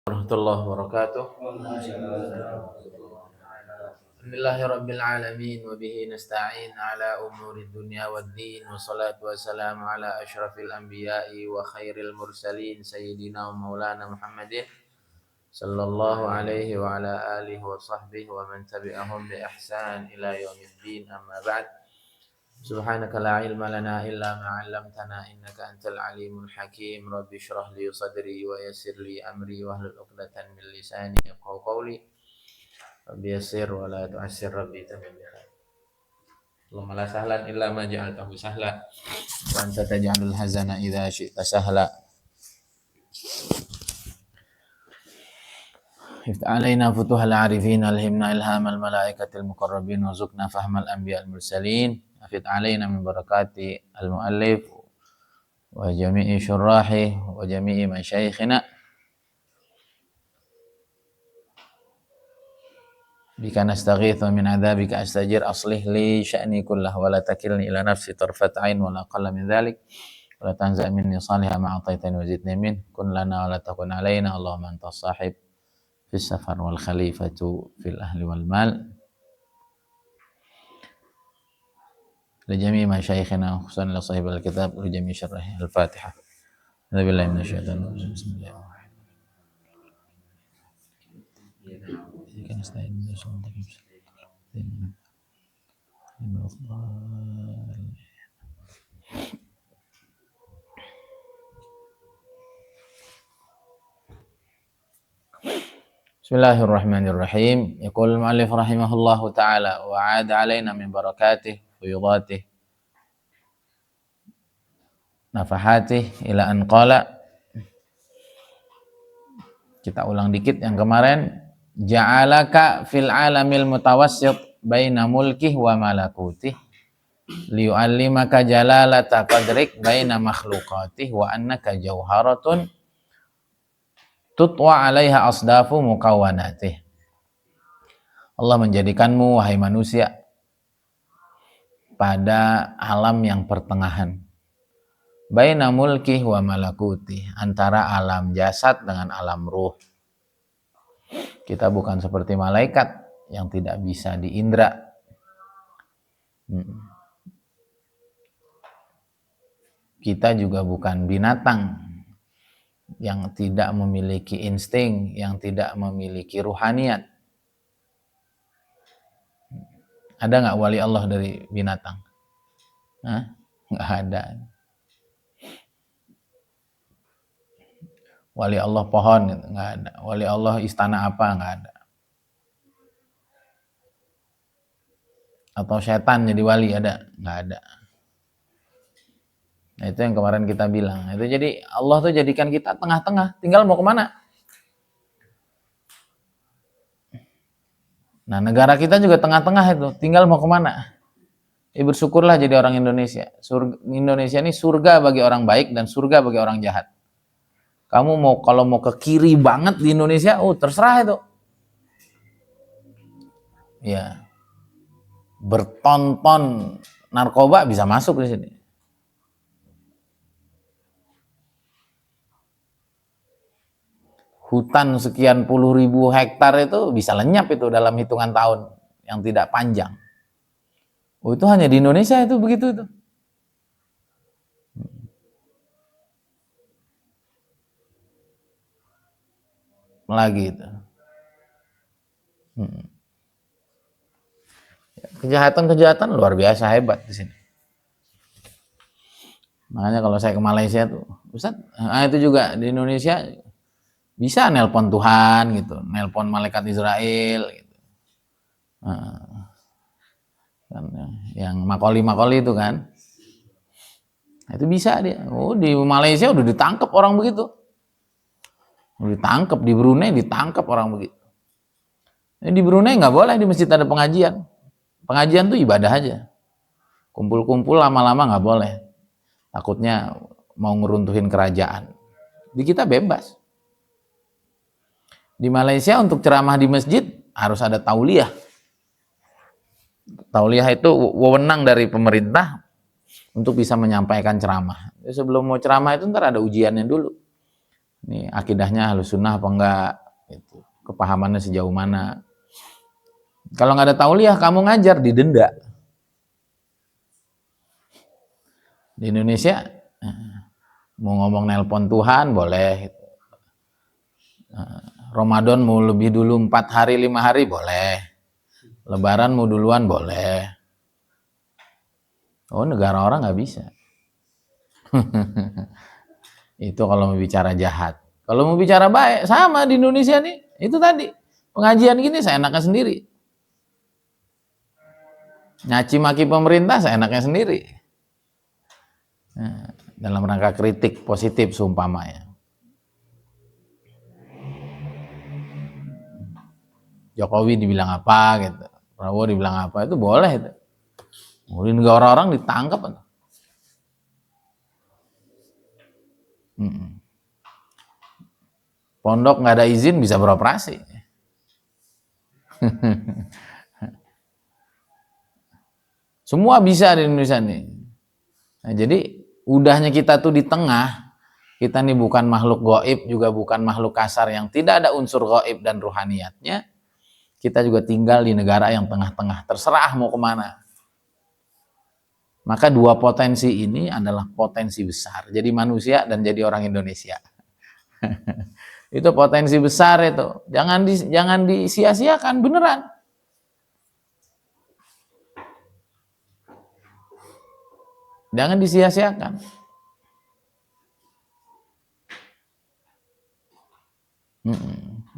Warahmatullahi wabarakatuh. Alhamdulillahirabbil alamin wa bihi nasta'in ala umuri dunya waddin wa salatu wassalamu ala asyrafil anbiya'i wa khairil mursalin sayyidina wa maulana Muhammadin sallallahu alaihi wa ala alihi wa sahbihi wa man tabi'ahum bi ihsan ila yaumiddin, amma ba'd. Subhanaka la ilma lana illa ma 'allamtana innaka antal alimul hakim. Rabbi shrah li sadri wa yassir li amri wahlul 'uqdatam min lisani yafqahu qawli. Rabbi yassir wa la tu'assir, rabbi tamim bi khair. Allahumma la sahlan illa ma ja'altahu sahla wa anta taj'alul hazana idza syi'ta sahla. Iftah alaina futuhal arifin, alhimna ilhamal malaikatil muqarrabin, warzuqna fahmal anbiya'il mursalin. Afid alaina min barakati al-muallif wa jami'i syurrahi wa jami'i masyaikhina. Bika nastaghithu min adzabika astajir, aslih li sya'ni kullah wa la takilni ila nafsi tarfat ain wa la aqalla min dhalik wa la tanza' minni salihah ma ataitani wa zidni min kun lana wa la takun alaina. Allahumma antas sahib fis safar wal khalifatu fil ahli wal mal. Li masyaikhina khususan la sahibul kitab li jami' syarah al-Fatihah. Billahi minasyaitonir rajim. Bismillahirrahmanirrahim. Bismillahirrahmanirrahim. Yaqul al-mu'allif rahimahullahu ta'ala wa 'ada 'alaina min barakatih fuyudatih nafahatih ila an qala. Kita ulang dikit yang kemarin. Ja'alaka fil alamil mutawassit baina mulkih wa malakutih liyu'allimaka jalalata qadrik baina makhluqatih wa annaka jauharatun tutwa 'alaiha asdafu mukawwanatih. Allah menjadikanmu, wahai manusia, pada alam yang pertengahan, baina mulkih wa malakutih, antara alam jasad dengan alam ruh. Kita bukan seperti malaikat yang tidak bisa diindra. Kita juga bukan binatang yang tidak memiliki insting, yang tidak memiliki ruhaniat. Ada nggak wali Allah dari binatang? Nggak ada. Wali Allah pohon, nggak ada. Wali Allah istana apa, nggak ada. Atau setan jadi wali, ada? Nggak ada. Nah, itu yang kemarin kita bilang. Itu jadi Allah tuh jadikan kita tengah-tengah, tinggal mau kemana. Nah, negara kita juga tengah-tengah itu, tinggal mau kemana. Bersyukurlah jadi orang Indonesia. Indonesia ini surga bagi orang baik dan surga bagi orang jahat. Kamu kalau mau ke kiri banget di Indonesia, terserah itu. Ya. Berton-ton narkoba bisa masuk di sini. Hutan sekian puluh ribu hektar itu bisa lenyap itu dalam hitungan tahun yang tidak panjang. Itu hanya di Indonesia itu begitu itu. Lagi itu. Kejahatan luar biasa hebat di sini. Makanya kalau saya ke Malaysia tuh, Ustaz, itu juga di Indonesia bisa nelpon Tuhan gitu, nelpon malaikat Israel gitu. Yang makoli itu kan. Itu bisa dia. Di Malaysia udah ditangkap orang begitu. Ditangkap, di Brunei ditangkap orang begitu. Di Brunei nggak boleh di masjid ada pengajian. Pengajian tuh ibadah aja. Kumpul-kumpul lama-lama nggak boleh. Takutnya mau ngeruntuhin kerajaan. Di kita bebas. Di Malaysia untuk ceramah di masjid harus ada tauliyah. Tauliyah itu wewenang dari pemerintah untuk bisa menyampaikan ceramah. Sebelum mau ceramah itu ntar ada ujiannya dulu. Ini akidahnya Ahlussunnah apa enggak, gitu. Kepahamannya sejauh mana. Kalau nggak ada tauliah kamu ngajar didenda. Di Indonesia mau ngomong nelpon Tuhan boleh, Ramadan mau lebih dulu 4 hari 5 hari boleh, Lebaran mau duluan boleh. Oh, negara orang nggak bisa. Itu kalau mau bicara jahat. Kalau mau bicara baik, sama di Indonesia nih. Itu tadi, pengajian gini saya enaknya sendiri. Nyaci maki pemerintah saya enaknya sendiri. Nah, dalam rangka kritik positif seumpama ya. Jokowi dibilang apa gitu, Prabowo dibilang apa, itu boleh itu. Kemudian orang-orang ditangkap. Pondok nggak ada izin bisa beroperasi. Semua bisa di Indonesia nih. Nah, jadi udahnya kita tuh di tengah. Kita nih bukan makhluk gaib, juga bukan makhluk kasar yang tidak ada unsur gaib dan ruhaniyatnya. Kita juga tinggal di negara yang tengah-tengah. Terserah mau kemana. Maka dua potensi ini adalah potensi besar. Jadi manusia dan jadi orang Indonesia. Itu potensi besar itu. Jangan disia-siakan beneran. Jangan disia-siakan.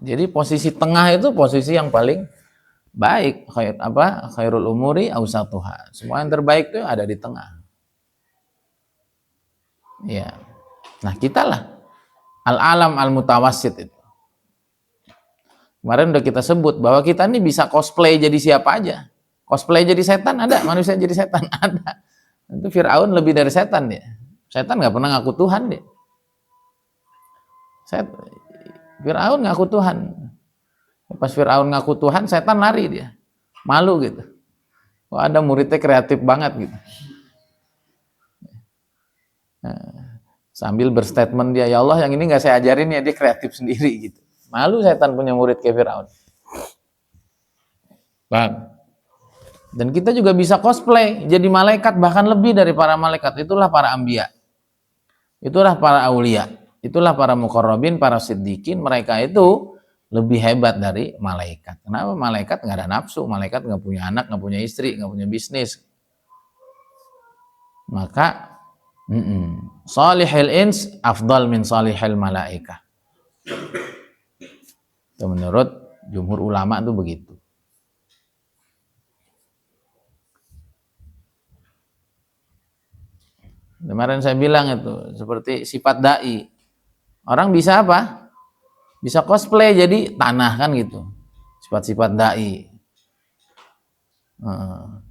Jadi posisi tengah itu posisi yang paling baik. Khairul umuri awsatuha. Semua yang terbaik itu ada di tengah. Ya. Nah, kita lah al-alam al-mutawassit itu. Kemarin udah kita sebut bahwa kita ini bisa cosplay jadi siapa aja. Cosplay jadi setan ada, manusia jadi setan ada. Itu Fir'aun lebih dari setan dia. Setan nggak pernah ngaku Tuhan dia. Fir'aun ngaku Tuhan. Pas Fir'aun ngaku Tuhan, setan lari dia. Malu gitu. Wah, ada muridnya kreatif banget gitu. Sambil berstatement dia, ya Allah yang ini nggak saya ajarin ya, dia kreatif sendiri gitu. Malu setan punya murid kayak Fir'aun. Bang. Dan kita juga bisa cosplay jadi malaikat, bahkan lebih dari para malaikat. Itulah para anbiya. Itulah para aulia. Itulah para muqarrabin, para siddiqin. Mereka itu lebih hebat dari malaikat. Kenapa? Malaikat nggak ada nafsu, malaikat nggak punya anak, nggak punya istri, nggak punya bisnis. Maka salihil ins afdal min salihil malaikah. Itu menurut jumhur ulama itu begitu. Kemarin saya bilang itu seperti sifat dai. Orang bisa apa? Bisa cosplay jadi tanah kan gitu. Sifat-sifat dai.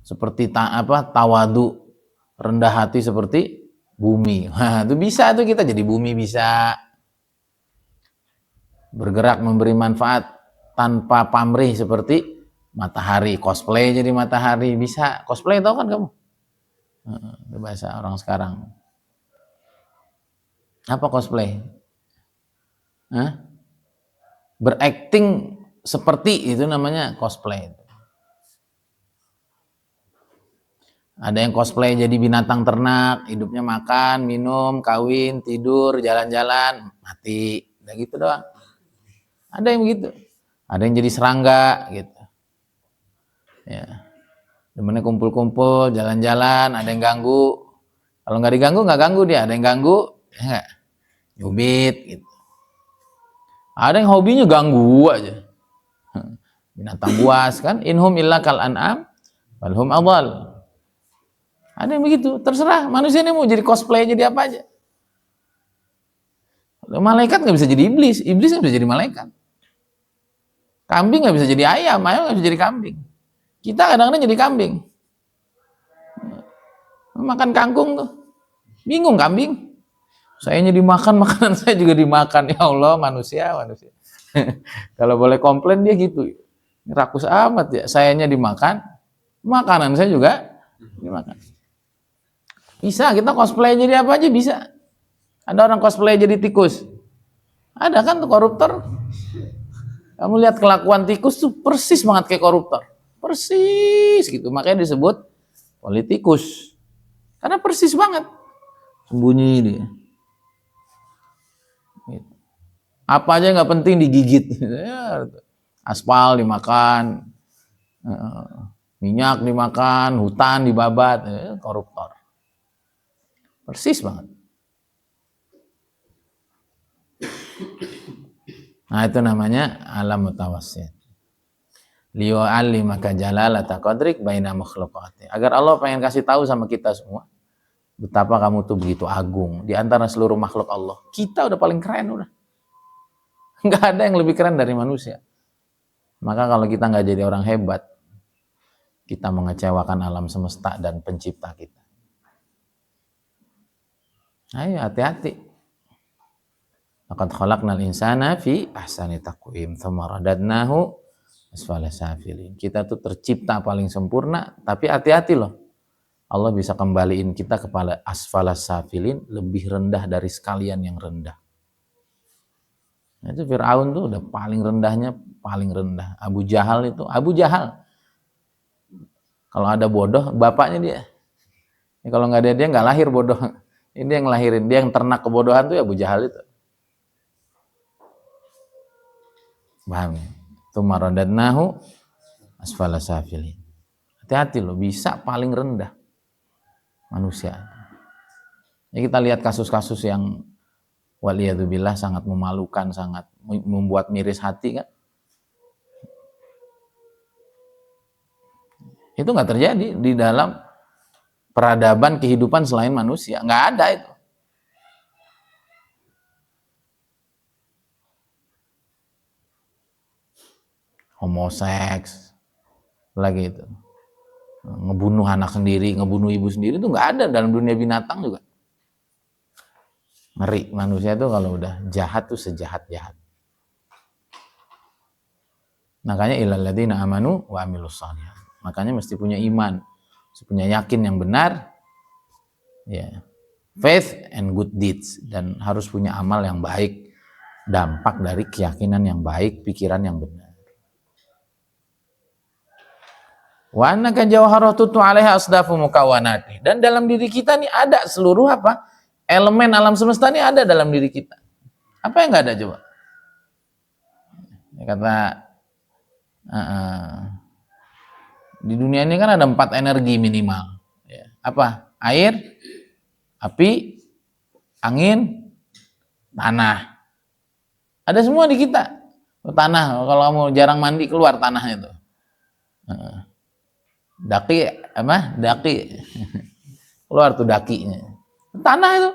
Seperti tawadu, rendah hati seperti bumi. Nah, itu bisa tuh kita jadi bumi bisa. Bergerak memberi manfaat tanpa pamrih seperti matahari. Cosplay jadi matahari bisa. Cosplay tau kan kamu? Itu bahasa orang sekarang. Apa cosplay? Berakting seperti itu namanya cosplay. Ada yang cosplay jadi binatang ternak, hidupnya makan, minum, kawin, tidur, jalan-jalan, mati. Udah gitu doang. Ada yang begitu. Ada yang jadi serangga gitu. Ya. Temennya kumpul-kumpul, jalan-jalan, ada yang ganggu. Kalau nggak diganggu, nggak ganggu dia. Ada yang ganggu, ya nyubit gitu. Ada yang hobinya ganggu aja. Binatang buas kan, inhum illa kal an'am walhum adhal. Ada yang begitu, terserah. Manusia ini mau jadi cosplay jadi apa aja. Malaikat nggak bisa jadi iblis, iblis nggak bisa jadi malaikat. Kambing nggak bisa jadi ayam, ayam nggak bisa jadi kambing. Kita kadang-kadang jadi kambing. Makan kangkung tuh. Bingung kambing. Sayanya dimakan, makanan saya juga dimakan. Ya Allah, manusia. Kalau boleh komplain dia gitu. Rakus amat ya. Sayanya dimakan, makanan saya juga dimakan. Bisa, kita cosplay jadi apa aja bisa. Ada orang cosplay jadi tikus. Ada kan tuh koruptor? Kamu lihat kelakuan tikus tuh persis banget kayak koruptor. Persis gitu. Makanya disebut politikus. Karena persis banget. Sembunyi dia. Apa aja nggak penting digigit. Aspal dimakan, minyak dimakan, hutan dibabat, koruptor. Persis banget. Nah itu namanya alam mutawassit. Liyu'allimaka jalalata qadrik baina makhluqati. Agar Allah pengen kasih tahu sama kita semua betapa kamu tuh begitu agung di antara seluruh makhluk Allah. Kita udah paling keren udah. Nggak ada yang lebih keren dari manusia. Maka kalau kita nggak jadi orang hebat, kita mengecewakan alam semesta dan pencipta kita. Ayo hati-hati. Laqad khalaqnal insana fi ahsani taqwim, tsumma radadnahu asfala safilin. Kita tuh tercipta paling sempurna, tapi hati-hati loh. Allah bisa kembaliin kita kepada asfala safilin, lebih rendah dari sekalian yang rendah. Nah, itu Fir'aun tuh udah paling rendahnya, paling rendah. Abu Jahal itu, Abu Jahal. Kalau ada bodoh, bapaknya dia. Ya, kalau nggak ada dia nggak lahir bodoh. Ini dia yang lahirin, dia yang ternak kebodohan tuh ya Abu Jahal itu. Paham ya? Tsumma radadnahu asfala safilin. Hati-hati loh, bisa paling rendah manusia. Ya, kita lihat kasus-kasus yang waliyadzubillah sangat memalukan, sangat membuat miris hati kan. Itu nggak terjadi di dalam peradaban kehidupan selain manusia. Nggak ada itu. Homoseks, lagi itu. Ngebunuh anak sendiri, ngebunuh ibu sendiri itu nggak ada dalam dunia binatang juga. Ngeri, manusia itu kalau udah jahat tuh sejahat-jahat. Makanya ilal ladzina amanu wa amilus shalihat. Makanya mesti punya iman, mesti punya yakin yang benar, ya, faith and good deeds, dan harus punya amal yang baik, dampak dari keyakinan yang baik, pikiran yang benar. Wa annaka jawharatu alaiha asdafu mukawanati. Dan dalam diri kita nih ada seluruh apa? Elemen alam semesta ini ada dalam diri kita. Apa yang nggak ada coba? Ya, kata di dunia ini kan ada 4 energi minimal. Ya. Apa? Air, api, angin, tanah. Ada semua di kita. Tanah, kalau kamu jarang mandi keluar tanahnya itu. Daki apa? Daki. Keluar tuh dakinya. Tanah itu.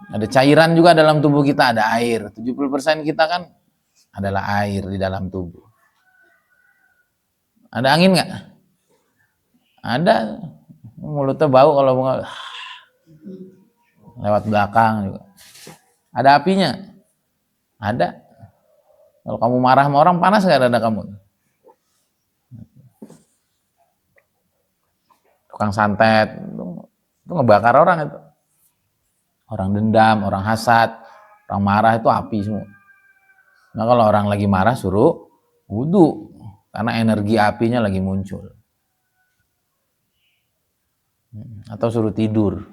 Ada cairan juga dalam tubuh kita, ada air. 70% kita kan adalah air di dalam tubuh. Ada angin nggak? Ada. Mulutnya bau kalau lewat belakang juga. Ada apinya? Ada. Kalau kamu marah sama orang, panas nggak dada kamu? Tukang santet, itu ngebakar orang itu. Orang dendam, orang hasad, orang marah itu api semua. Nah kalau orang lagi marah suruh wudu, karena energi apinya lagi muncul. Atau suruh tidur.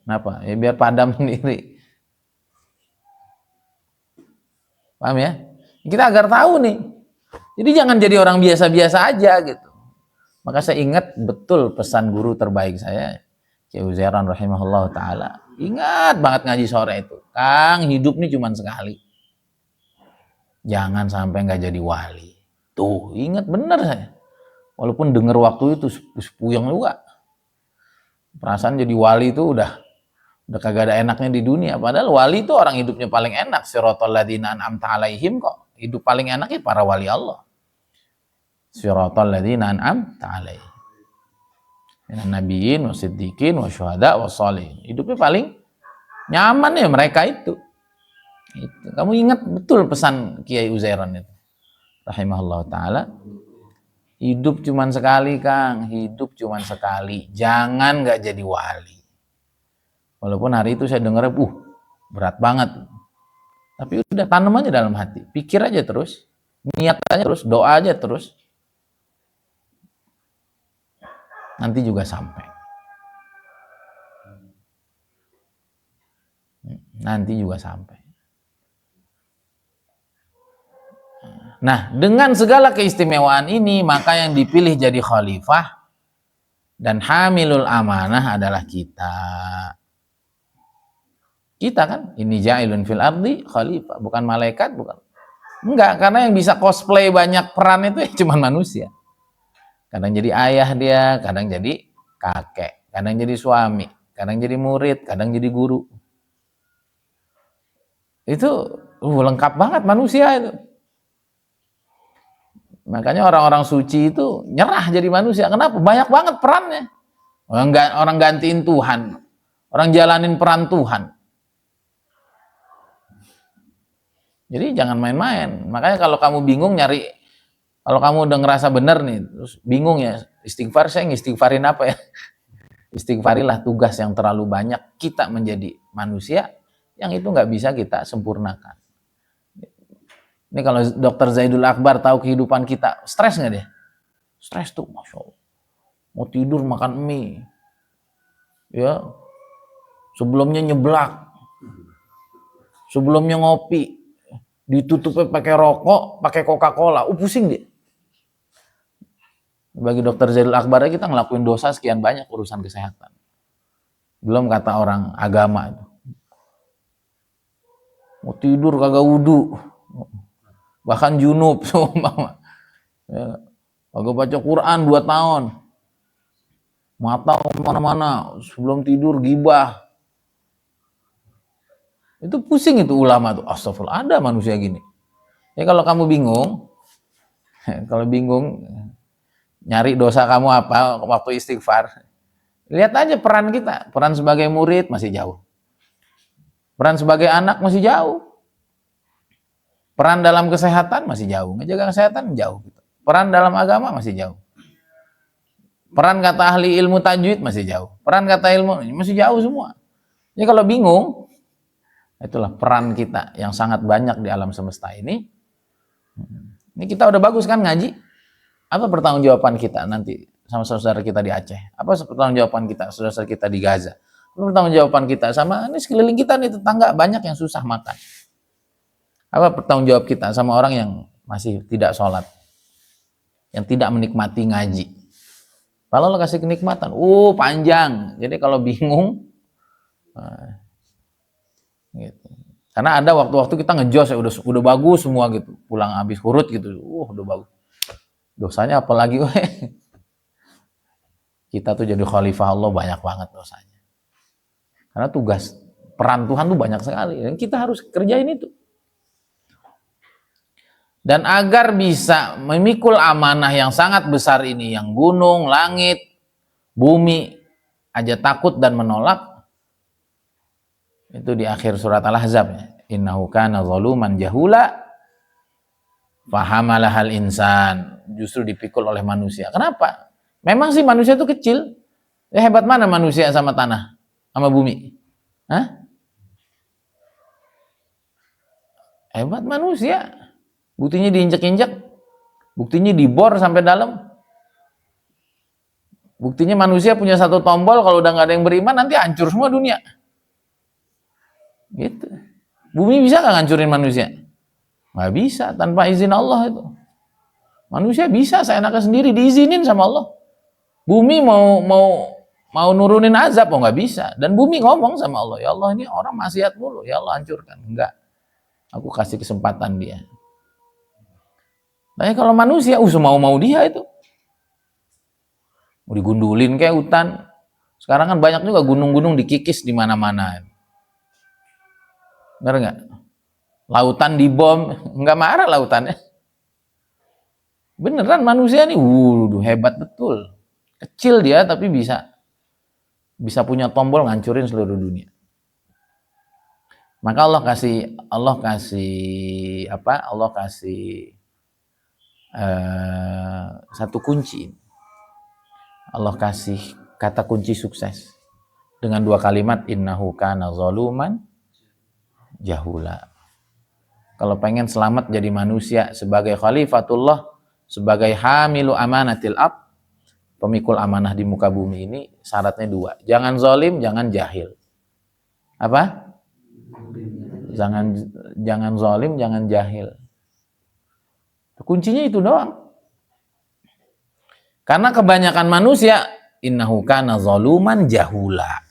Kenapa? Ya biar padam sendiri. Paham ya? Kita agar tahu nih. Jadi jangan jadi orang biasa-biasa aja gitu. Maka saya ingat betul pesan guru terbaik saya, Syekh Uzairan rahimahullah ta'ala. Ingat banget ngaji sore itu. Kang, hidup nih cuma sekali. Jangan sampai nggak jadi wali. Tuh, ingat bener saya. Walaupun denger waktu itu puyeng juga. Perasaan jadi wali itu udah kagak ada enaknya di dunia. Padahal wali itu orang hidupnya paling enak. Siratal ladzina an'amta alaihim kok. Hidup paling enaknya para wali Allah. Siratal ladzina an'amta alaihim. Minan nabiyyin wasiddiqin wasyuhada wassalihin. Hidupnya paling nyaman ya mereka itu. Kamu ingat betul pesan Kiai Uzairan itu. Rahimahullah ta'ala. Hidup cuman sekali, Kang. Hidup cuman sekali. Jangan nggak jadi wali. Walaupun hari itu saya dengar, berat banget. Tapi udah tanam aja dalam hati, pikir aja terus, niat aja terus, doa aja terus, nanti juga sampai. Nanti juga sampai. Nah, dengan segala keistimewaan ini, maka yang dipilih jadi khalifah dan hamilul amanah adalah kita. Kita kan, ini ja'ilun fil ardi khalifah, bukan malaikat, bukan. Enggak, karena yang bisa cosplay banyak peran itu ya cuma manusia. Kadang jadi ayah dia, kadang jadi kakek, kadang jadi suami, kadang jadi murid, kadang jadi guru. Itu lengkap banget manusia itu. Makanya orang-orang suci itu nyerah jadi manusia. Kenapa? Banyak banget perannya. Orang gantiin Tuhan, orang jalanin peran Tuhan. Jadi jangan main-main. Makanya kalau kamu bingung nyari, kalau kamu udah ngerasa bener nih, terus bingung ya, istighfar, saya ngistighfarin apa ya? Istighfarilah tugas yang terlalu banyak kita menjadi manusia yang itu nggak bisa kita sempurnakan. Ini kalau Dr. Zaidul Akbar tahu kehidupan kita, stres nggak dia? Stres tuh, Masya Allah. Mau tidur makan mie, ya, sebelumnya nyeblak, sebelumnya ngopi, ditutupnya pakai rokok, pakai Coca-Cola, pusing dia. Bagi Dr. Zaidul Akbar kita ngelakuin dosa sekian banyak urusan kesehatan. Belum kata orang agama itu. Mau tidur kagak wudu, bahkan junub, ya, kagak baca Quran 2 tahun, mata kemana-mana, sebelum tidur gibah. Itu pusing itu ulama tuh. Astagfirullah, ada manusia gini. Ya kalau kamu bingung, kalau bingung nyari dosa kamu apa waktu istighfar, lihat aja peran kita. Peran sebagai murid masih jauh. Peran sebagai anak masih jauh. Peran dalam kesehatan masih jauh. Ngejaga kesehatan jauh. Peran dalam agama masih jauh. Peran kata ahli ilmu tajwid masih jauh. Peran kata ilmu masih jauh semua. Jadi kalau bingung, itulah peran kita yang sangat banyak di alam semesta ini. Ini kita udah bagus kan ngaji? Apa pertanggungjawaban kita nanti sama saudara kita di Aceh? Apa pertanggungjawaban kita saudara kita di Gaza? Apa pertanggungjawaban kita sama ini sekeliling kita nih, tetangga banyak yang susah makan? Apa pertanggungjawab kita sama orang yang masih tidak sholat, yang tidak menikmati ngaji? Kalau lo kasih kenikmatan, panjang. Jadi kalau bingung, gitu. Karena ada waktu-waktu kita ngejos ya udah bagus semua gitu, pulang habis hurut gitu, udah bagus. Dosanya apalagi, kita tuh jadi khalifah Allah banyak banget dosanya. Karena tugas peran Tuhan tuh banyak sekali, dan kita harus kerjain itu. Dan agar bisa memikul amanah yang sangat besar ini, yang gunung, langit, bumi aja takut dan menolak, itu di akhir surat Al-Ahzab ya. Innahu kana zaluman jahula fahamalahal insan. Justru dipikul oleh manusia. Kenapa? Memang sih manusia itu kecil. Ya hebat mana manusia sama tanah, sama bumi? Hah? Hebat manusia. Buktinya diinjek-injek. Buktinya dibor sampai dalam. Buktinya manusia punya satu tombol, kalau udah nggak ada yang beriman nanti hancur semua dunia. Gitu. Bumi bisa nggak ngancurin manusia? Nggak bisa, tanpa izin Allah itu. Manusia bisa seenaknya sendiri, diizinin sama Allah. Bumi mau nurunin azab, nggak bisa. Dan bumi ngomong sama Allah, ya Allah ini orang maksiat mulu, ya Allah hancurkan. Enggak. Aku kasih kesempatan dia. Nah kalau manusia, semau-mau dia itu. Mau digundulin kayak hutan. Sekarang kan banyak juga gunung-gunung dikikis di mana-mana. Benar nggak? Lautan dibom, nggak marah lautannya. Beneran manusia nih, hebat betul. Kecil dia tapi bisa punya tombol ngancurin seluruh dunia. Maka Allah kasih satu kunci. Allah kasih kata kunci sukses. dengan dua kalimat innahu kana zaluman jahula. Kalau pengen selamat jadi manusia sebagai khalifatullah, sebagai hamilu amanatil ab, pemikul amanah di muka bumi ini, syaratnya dua. Jangan zalim, jangan jahil. Apa? Jangan zalim, jangan jahil. Kuncinya itu doang. Karena kebanyakan manusia innahu kana zaluman jahula.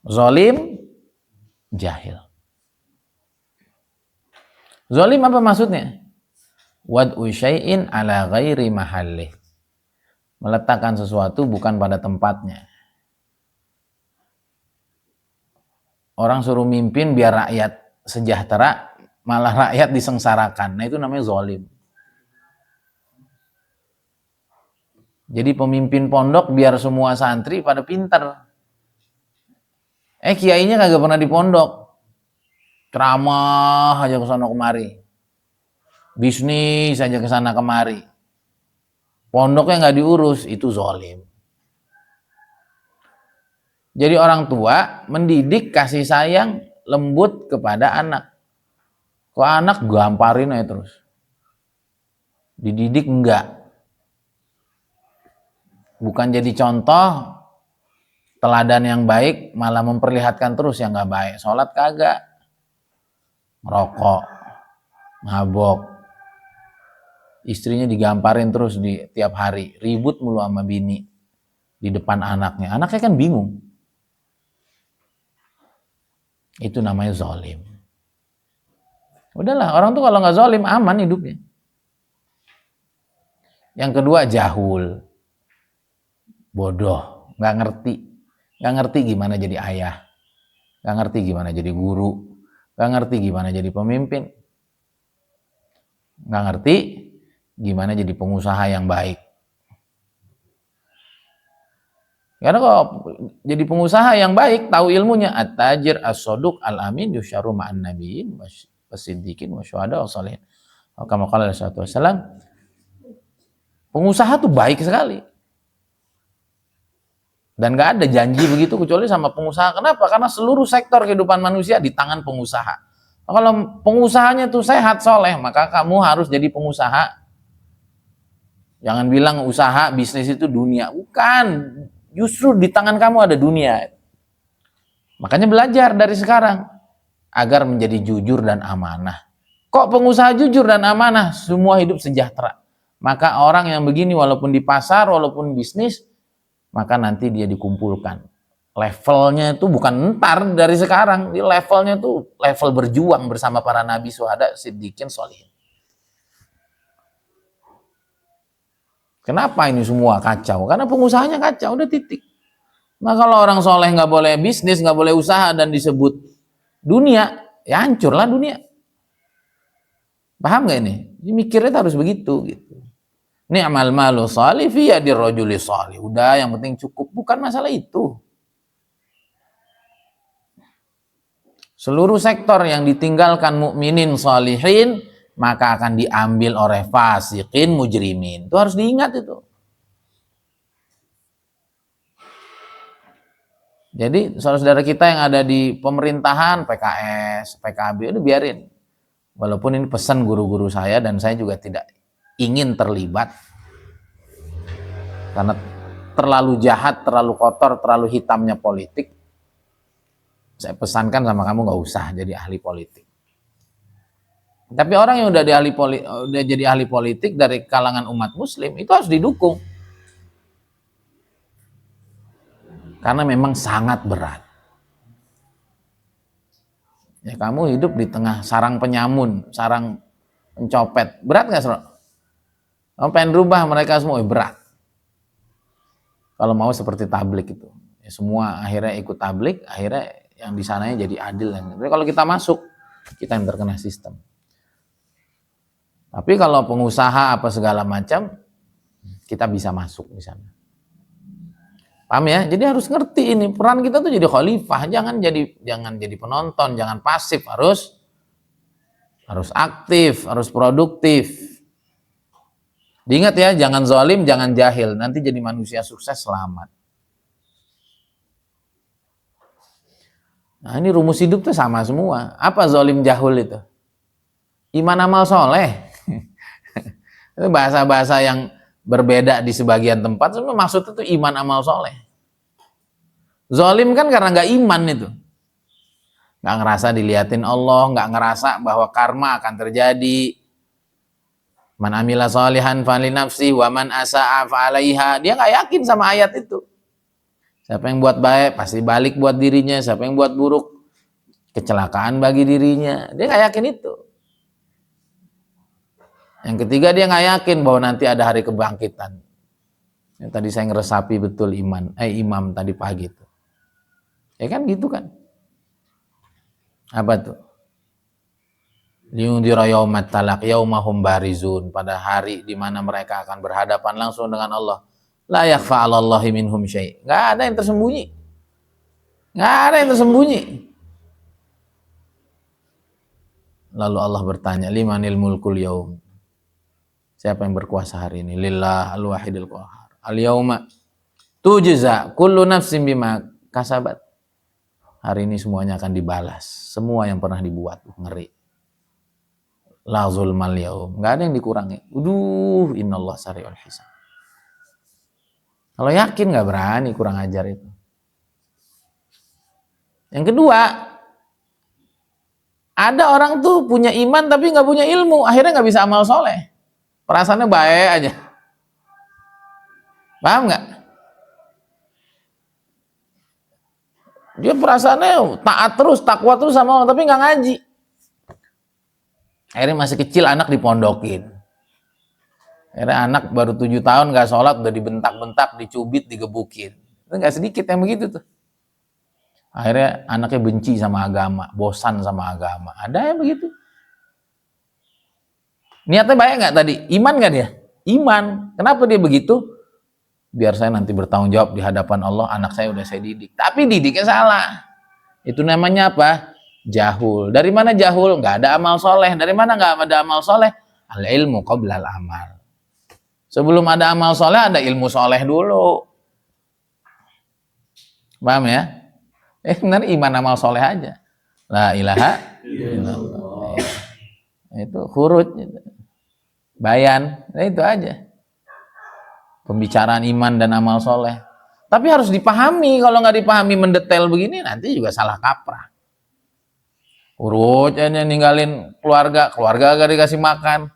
Zalim, jahil. Zalim apa maksudnya? Wad'u syai'in ala ghairi mahallih. Meletakkan sesuatu bukan pada tempatnya. Orang suruh mimpin biar rakyat sejahtera, malah rakyat disengsarakan. Nah itu namanya zalim. Jadi pemimpin pondok biar semua santri pada pintar. Kiainya kagak pernah di pondok. Ceramah aja ke sana kemari. Bisnis aja ke sana kemari. Pondoknya nggak diurus, itu zalim. Jadi orang tua mendidik kasih sayang lembut kepada anak. Kok anak gamparin aja terus. Dididik enggak. Bukan jadi contoh teladan yang baik, malah memperlihatkan terus yang nggak baik. Sholat kagak, ngerokok, mabok, istrinya digamparin terus di tiap hari, ribut mulu sama bini di depan anaknya. Anaknya kan bingung. Itu namanya zalim. Udahlah, orang tuh kalau nggak zalim aman hidupnya. Yang kedua jahul, bodoh, nggak ngerti gimana jadi ayah, nggak ngerti gimana jadi guru, nggak ngerti gimana jadi pemimpin, nggak ngerti gimana jadi pengusaha yang baik. Karena kalau jadi pengusaha yang baik, tahu ilmunya, at-tajir as-saduq al-amin yusyaru ma'an nabiyyin was-siddiqin wasyuhada was-shalihin. Kama qala sallallahu alaihi wasallam, pengusaha tuh baik sekali. Dan gak ada janji begitu kecuali sama pengusaha. Kenapa? Karena seluruh sektor kehidupan manusia di tangan pengusaha. Kalau pengusahanya tuh sehat, soleh, maka kamu harus jadi pengusaha. Jangan bilang usaha, bisnis itu dunia. Bukan. Justru di tangan kamu ada dunia. Makanya belajar dari sekarang. Agar menjadi jujur dan amanah. Kok pengusaha jujur dan amanah? Semua hidup sejahtera. Maka orang yang begini walaupun di pasar, walaupun bisnis, maka nanti dia dikumpulkan. Levelnya itu bukan ntar dari sekarang, di levelnya itu level berjuang bersama para nabi, syuhada, siddiqin, sholihin. Kenapa ini semua kacau? Karena pengusahanya kacau, udah titik. Nah kalau orang soleh nggak boleh bisnis, nggak boleh usaha dan disebut dunia, ya hancurlah dunia. Paham nggak ini? Mikirnya harus begitu gitu. Ni'mal malu salih fi yadir rajuli salih. Udah, yang penting cukup. Bukan masalah itu. Seluruh sektor yang ditinggalkan mukminin salihin, maka akan diambil oleh fasikin mujrimin. Itu harus diingat itu. Jadi saudara-saudara kita yang ada di pemerintahan, PKS, PKB, itu biarin. Walaupun ini pesan guru-guru saya dan saya juga tidak ingin terlibat karena terlalu jahat, terlalu kotor, terlalu hitamnya politik. Saya pesankan sama kamu nggak usah jadi ahli politik. Tapi orang yang udah jadi ahli politik dari kalangan umat muslim itu harus didukung karena memang sangat berat. Ya kamu hidup di tengah sarang penyamun, sarang pencopet, berat nggak Saudara? Kamu pengen rubah mereka semua, berat. Kalau mau seperti tablik itu, ya semua akhirnya ikut tablik, akhirnya yang di sananya jadi adil. Tapi kalau kita masuk, kita yang terkena sistem. Tapi kalau pengusaha apa segala macam, kita bisa masuk di sana. Paham ya? Jadi harus ngerti ini peran kita tuh jadi khalifah, jangan jadi penonton, jangan pasif, harus aktif, harus produktif. Diingat ya, jangan zalim, jangan jahil. Nanti jadi manusia sukses, selamat. Nah, ini rumus hidup tuh sama semua. Apa zalim jahul itu? Iman amal soleh. Itu bahasa-bahasa yang berbeda di sebagian tempat. Semua maksudnya tuh iman amal soleh. Zalim kan karena nggak iman itu. Nggak ngerasa diliatin Allah, nggak ngerasa bahwa karma akan terjadi. Man amila sholihan fali nafsi wa man asa'a fa'alaiha. Dia nggak yakin sama ayat itu. Siapa yang buat baik pasti balik buat dirinya, siapa yang buat buruk kecelakaan bagi dirinya. Dia nggak yakin itu. Yang ketiga, dia nggak yakin bahwa nanti ada hari kebangkitan. Yang tadi saya ngeresapi betul imam tadi pagi itu. Ya kan gitu kan. Apa tuh? Liundira yaumat talaq yaumahum barizun, pada hari di mana mereka akan berhadapan langsung dengan Allah. La yakhfa 'alallahi minhum syai'. Enggak ada yang tersembunyi. Enggak ada yang tersembunyi. Lalu Allah bertanya, limanil mulkul yaum? Siapa yang berkuasa hari ini? Lillah al-wahidil qahhar. Al-yauma tujza kullu nafsin bima kasabat. Hari ini semuanya akan dibalas. Semua yang pernah dibuat. Ngeri. La zulmal yaum. Enggak ada yang dikurangi. Innallah sari'ul hisab. Kalau yakin nggak berani kurang ajar itu. Yang kedua, ada orang tuh punya iman tapi nggak punya ilmu, akhirnya nggak bisa amal soleh. Perasaannya baik aja. Paham nggak? Dia perasaannya taat terus, takwa terus sama Allah, tapi nggak ngaji. Akhirnya masih kecil anak dipondokin. Akhirnya anak baru 7 tahun nggak sholat, udah dibentak-bentak, dicubit, digebukin. Itu nggak sedikit yang begitu tuh. Akhirnya anaknya benci sama agama, bosan sama agama. Ada yang begitu. Niatnya baik nggak tadi? Iman nggak dia? Iman. Kenapa dia begitu? Biar saya nanti bertanggung jawab di hadapan Allah, anak saya udah saya didik. Tapi didiknya salah. Itu namanya apa? Jahul. Dari mana jahul? Nggak ada amal soleh. Dari mana nggak ada amal soleh? Al ilmu qoblal amal. Sebelum ada amal soleh, ada ilmu soleh dulu. Paham ya? Benar, iman amal soleh aja. La ilaha illallah. Itu huruf. Bayan. Nah, itu aja. Pembicaraan iman dan amal soleh. Tapi harus dipahami. Kalau nggak dipahami mendetail begini, nanti juga salah kaprah. Urut aja ninggalin keluarga gak dikasih makan.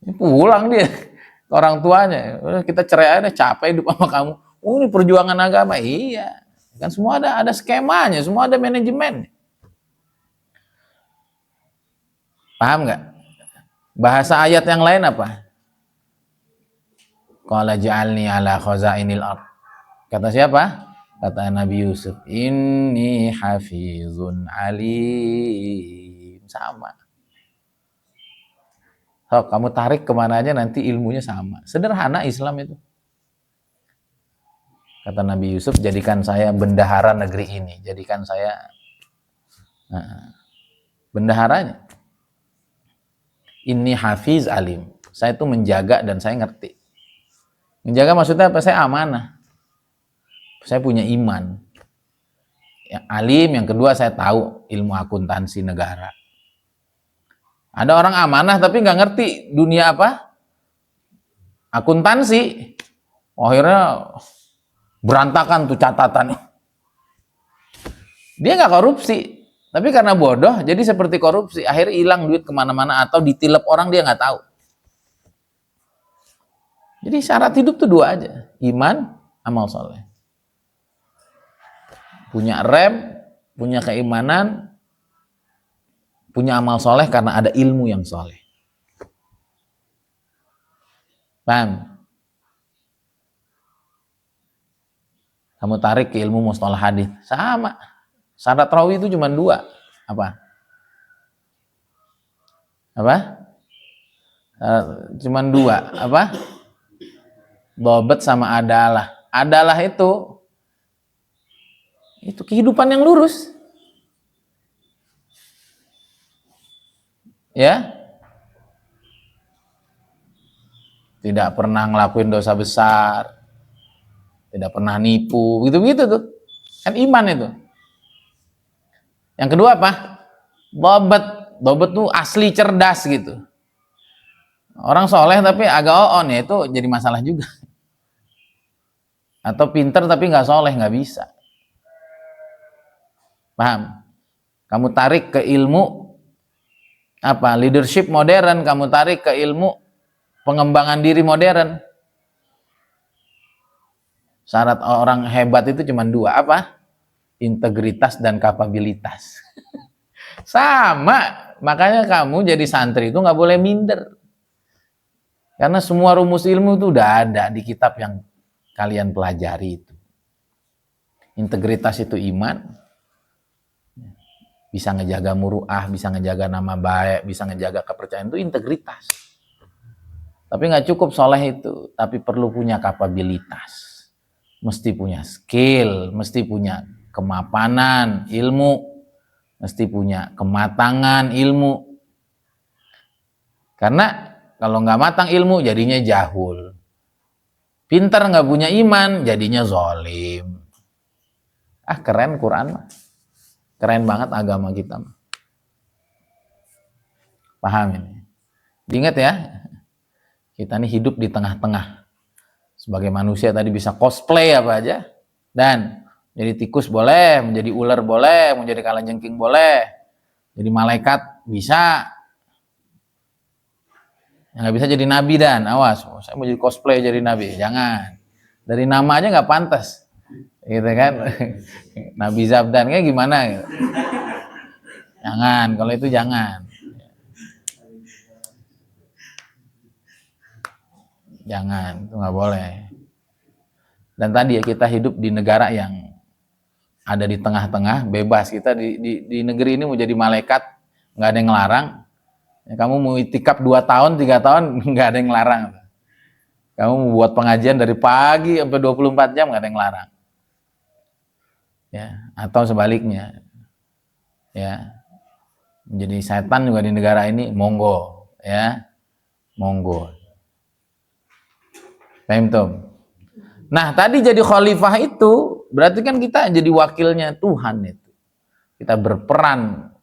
Pulang dia ke orang tuanya. Kita cerai aja, capek hidup sama kamu. Oh, ini perjuangan agama. Iya. Kan semua ada skemanya, semua ada manajemen. Paham nggak? Bahasa ayat yang lain apa? Qala ja'alni ala khazainil ard. Kata siapa? Kata Nabi Yusuf, inni hafizun alim. Sama. So, kamu tarik kemana aja nanti ilmunya sama. Sederhana Islam itu. Kata Nabi Yusuf, jadikan saya bendahara negeri ini. Jadikan saya bendaharanya. Inni hafiz alim. Saya itu menjaga dan saya ngerti. Menjaga maksudnya apa? Saya amanah. Saya punya iman. Yang alim, yang kedua saya tahu ilmu akuntansi negara. Ada orang amanah tapi nggak ngerti dunia apa? Akuntansi. Akhirnya berantakan tuh catatannya. Dia nggak korupsi, tapi karena bodoh jadi seperti korupsi. Akhirnya hilang duit kemana-mana atau ditilep orang dia nggak tahu. Jadi syarat hidup tuh dua aja, iman, amal soleh. Punya rem, punya keimanan, punya amal soleh karena ada ilmu yang soleh. Paham? Kamu tarik ke ilmu mustalah hadis, sama. Syarat rawi itu cuma dua. Apa? Cuma dua. Apa? Dobet sama adalah. Adalah itu kehidupan yang lurus. Ya. tidak pernah ngelakuin dosa besar, tidak pernah nipu, gitu-gitu tuh. Kan iman itu. Yang kedua apa? Dobat tuh asli cerdas gitu. Orang soleh tapi agak on ya, itu jadi masalah juga. Atau pinter tapi nggak soleh, nggak bisa. Paham? Kamu tarik ke ilmu apa? Leadership modern, kamu tarik ke ilmu pengembangan diri modern. Syarat orang hebat itu cuma dua, apa? Integritas dan kapabilitas. Sama, makanya kamu jadi santri itu nggak boleh minder. Karena semua rumus ilmu itu udah ada di kitab yang kalian pelajari itu. Integritas itu iman, bisa ngejaga muruah, bisa ngejaga nama baik, bisa ngejaga kepercayaan, itu integritas. Tapi nggak cukup soleh itu, tapi perlu punya kapabilitas. Mesti punya skill, mesti punya kemapanan, ilmu, mesti punya kematangan ilmu. Karena kalau nggak matang ilmu jadinya jahul. Pinter nggak punya iman jadinya zolim. Ah keren Quran mah. Keren banget agama kita mah. Paham ini? Diingat ya, kita ini hidup di tengah-tengah. Sebagai manusia tadi bisa cosplay apa aja. Dan jadi tikus boleh, menjadi ular boleh, menjadi kalajengking boleh. Jadi malaikat bisa. Yang nggak bisa jadi nabi dan awas, saya mau jadi cosplay jadi nabi, jangan. Dari nama aja nggak pantas, gitu kan? Nabi Zabdan kayak gimana? Gitu. Jangan, kalau itu jangan. Jangan, itu nggak boleh. Dan tadi ya kita hidup di negara yang ada di tengah-tengah, bebas kita di negeri ini mau jadi malaikat, nggak ada yang ngelarang. Ya, kamu mau itikaf 2 tahun, 3 tahun, nggak ada yang ngelarang. Kamu mau buat pengajian dari pagi sampai 24 jam, nggak ada yang ngelarang. Ya, atau sebaliknya. Ya. Menjadi setan juga di negara ini, monggo, ya. Monggo. Paham tuh? Nah, tadi jadi khalifah itu berarti kan kita jadi wakilnya Tuhan itu. Kita berperan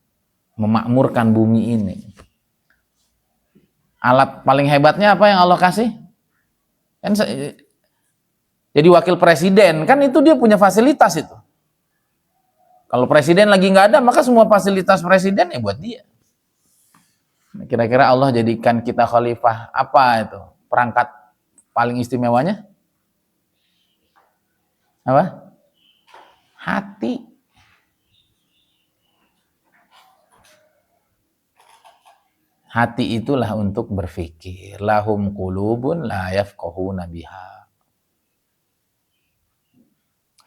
memakmurkan bumi ini. Alat paling hebatnya apa yang Allah kasih? Kan jadi wakil presiden, kan itu dia punya fasilitas itu. Kalau presiden lagi nggak ada, maka semua fasilitas presiden ya buat dia. Kira-kira Allah jadikan kita khalifah apa itu? Perangkat paling istimewanya? Apa? Hati. Hati itulah untuk berpikir. Lahum qulubun la yafqahuna biha.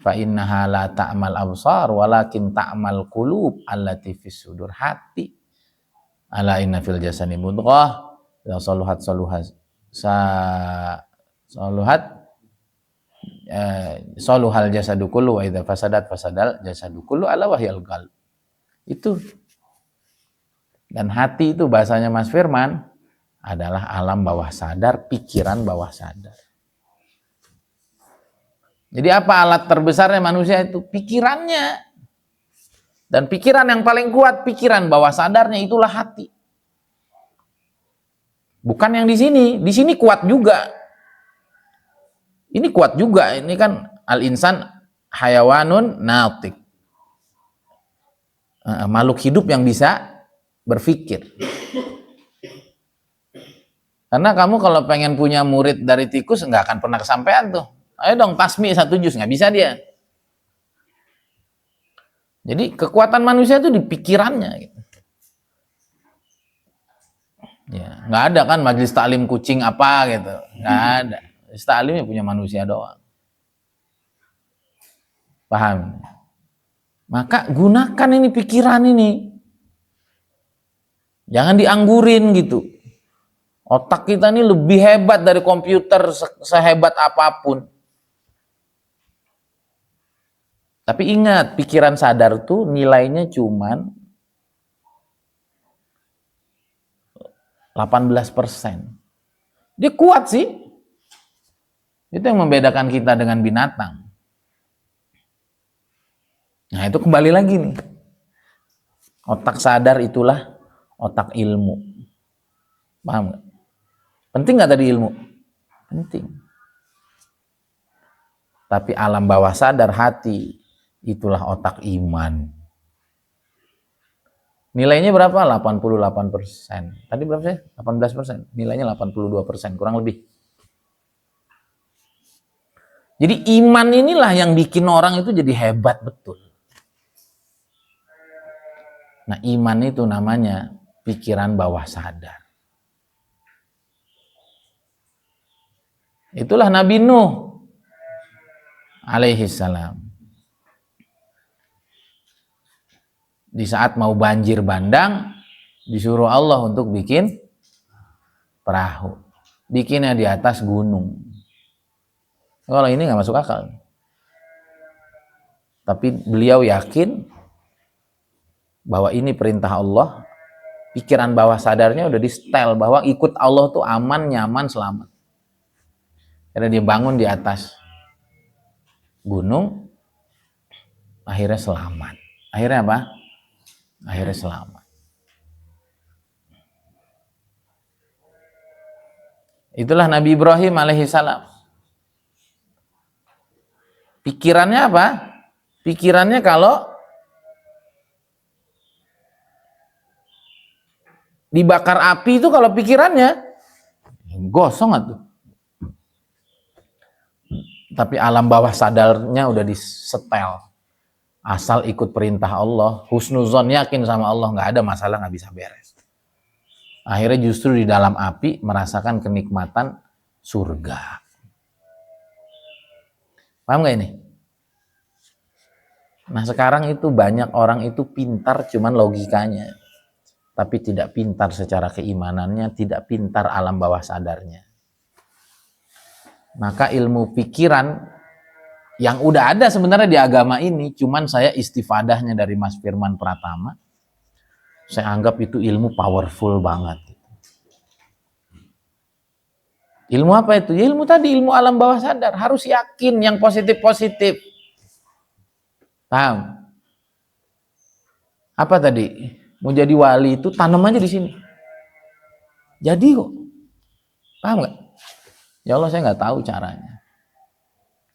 Fa innaha la ta'mal absar walakin ta'mal qulub allati fis sudur. Hati. Ala inna fil jasani mudghah idza saluhat saluhal jasadu kullu wa idza fasadat fasadal jasadu kullu ala wahyal qalb. Itu. Dan hati itu bahasanya Mas Firman adalah alam bawah sadar, pikiran bawah sadar. Jadi apa alat terbesarnya manusia itu? Pikirannya. Dan pikiran yang paling kuat, pikiran bawah sadarnya itulah hati. Bukan yang di sini kuat juga. Ini kuat juga, ini kan al-insan hayawanun natik. Makhluk hidup yang bisa berpikir. Karena kamu kalau pengen punya murid dari tikus nggak akan pernah kesampaian tuh. Ayo dong tasmi 1 juz, nggak bisa dia. Jadi kekuatan manusia itu di pikirannya. Gitu. Ya, nggak ada kan majelis taklim kucing apa gitu, nggak ada. Majelis taklim ya punya manusia doang. Paham? Maka gunakan ini pikiran ini. Jangan dianggurin gitu. Otak kita ini lebih hebat dari komputer sehebat apapun. Tapi ingat, pikiran sadar tuh nilainya cuman 18%. Dia kuat sih. Itu yang membedakan kita dengan binatang. Nah itu kembali lagi nih. Otak sadar itulah otak ilmu. Paham nggak? Penting nggak tadi ilmu? Penting. Tapi alam bawah sadar hati itulah otak iman. Nilainya berapa? 88%. Tadi berapa sih? 18%. Nilainya 82%, kurang lebih. Jadi iman inilah yang bikin orang itu jadi hebat betul. Nah, iman itu namanya pikiran bawah sadar. Itulah Nabi Nuh alaihi salam. Di saat mau banjir bandang, disuruh Allah untuk bikin perahu. Bikinnya di atas gunung. Kalau ini nggak masuk akal. Tapi beliau yakin bahwa ini perintah Allah. Pikiran bawah sadarnya udah di setel bahwa ikut Allah tuh aman, nyaman, selamat. Karena dia bangun di atas gunung, akhirnya selamat. Akhirnya apa? Akhirnya selamat. Itulah Nabi Ibrahim alaihissalam. Pikirannya apa? Pikirannya kalau dibakar api itu kalau pikirannya gosong atuh. Tapi alam bawah sadarnya udah disetel. Asal ikut perintah Allah, husnuzon, yakin sama Allah, nggak ada masalah, nggak bisa beres. Akhirnya justru di dalam api merasakan kenikmatan surga. Paham nggak ini? Nah sekarang itu banyak orang itu pintar cuman logikanya, tapi tidak pintar secara keimanannya, tidak pintar alam bawah sadarnya. Maka ilmu pikiran yang udah ada sebenarnya di agama ini, cuman saya istifadahnya dari Mas Firman Pratama, saya anggap itu ilmu powerful banget. Ilmu apa itu? Ya, ilmu tadi, ilmu alam bawah sadar. Harus yakin yang positif-positif. Paham? Apa tadi? Mau jadi wali itu tanam aja di sini. Jadi kok. Paham nggak? Ya Allah, saya nggak tahu caranya.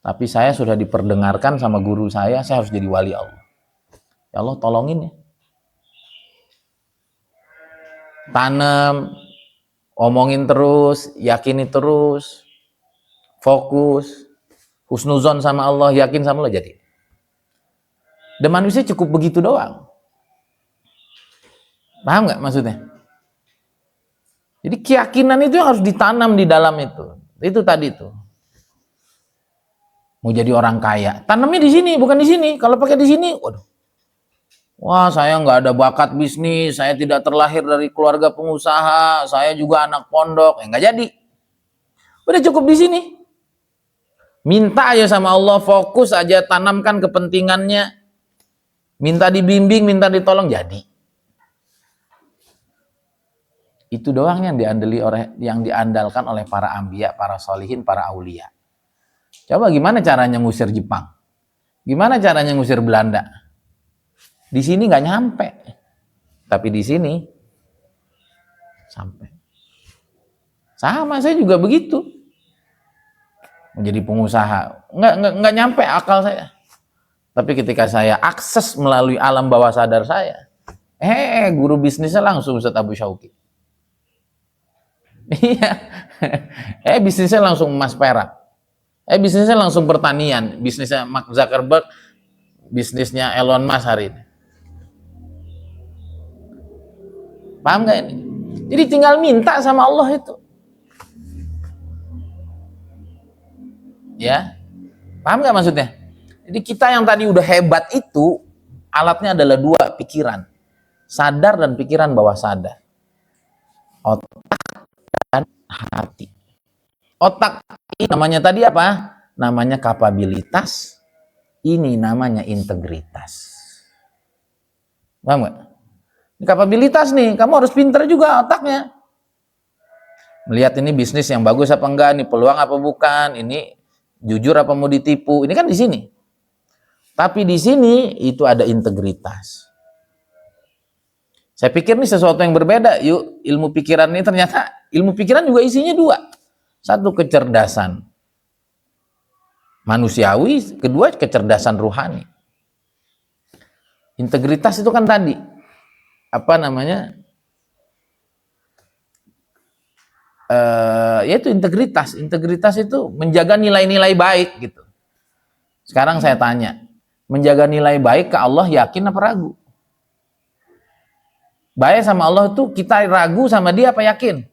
Tapi saya sudah diperdengarkan sama guru saya harus jadi wali Allah. Ya Allah, tolongin ya. Tanam, omongin terus, yakini terus, fokus, husnuzon sama Allah, yakin sama Allah, jadi. Dan manusia cukup begitu doang. Paham nggak maksudnya? Jadi keyakinan itu harus ditanam di dalam itu. Itu tadi tuh. Mau jadi orang kaya, tanamnya di sini, bukan di sini. Kalau pakai di sini, waduh. Wah, saya nggak ada bakat bisnis, saya tidak terlahir dari keluarga pengusaha, saya juga anak pondok, nggak jadi. Udah cukup di sini. Minta aja sama Allah, fokus aja, tanamkan kepentingannya. Minta dibimbing, minta ditolong, jadi. Itu doang yang diandalkan oleh para anbiya, para solihin, para aulia. Coba gimana caranya ngusir Jepang? Gimana caranya ngusir Belanda? Di sini nggak nyampe, tapi di sini sampai. Sama saya juga begitu. Menjadi pengusaha, nggak nyampe akal saya. Tapi ketika saya akses melalui alam bawah sadar saya, guru bisnisnya langsung Ustaz Abu Syauqi. Iya, bisnisnya langsung emas perak. Bisnisnya langsung pertanian, bisnisnya Mark Zuckerberg, bisnisnya Elon Musk hari ini. Paham gak ini? Jadi tinggal minta sama Allah itu. Ya, paham gak maksudnya? Jadi kita yang tadi udah hebat itu, alatnya adalah dua pikiran. Sadar dan pikiran bawah sadar. Otak dan hati. Otak ini namanya tadi apa? Namanya kapabilitas. Ini namanya integritas. Paham gak? Kapabilitas nih, kamu harus pintar juga otaknya. Melihat ini bisnis yang bagus apa enggak, ini peluang apa bukan, ini Jujur apa mau ditipu? Ini kan di sini. Tapi di sini itu ada integritas. Saya pikir ini sesuatu yang berbeda. Yuk, ilmu pikiran ini ternyata ilmu pikiran juga isinya dua. Satu, kecerdasan manusiawi, kedua kecerdasan ruhani. Integritas itu kan tadi apa namanya? Yaitu integritas. Integritas itu menjaga nilai-nilai baik gitu. Sekarang saya tanya, menjaga nilai baik ke Allah yakin apa ragu? Baik sama Allah itu kita ragu sama dia apa yakin?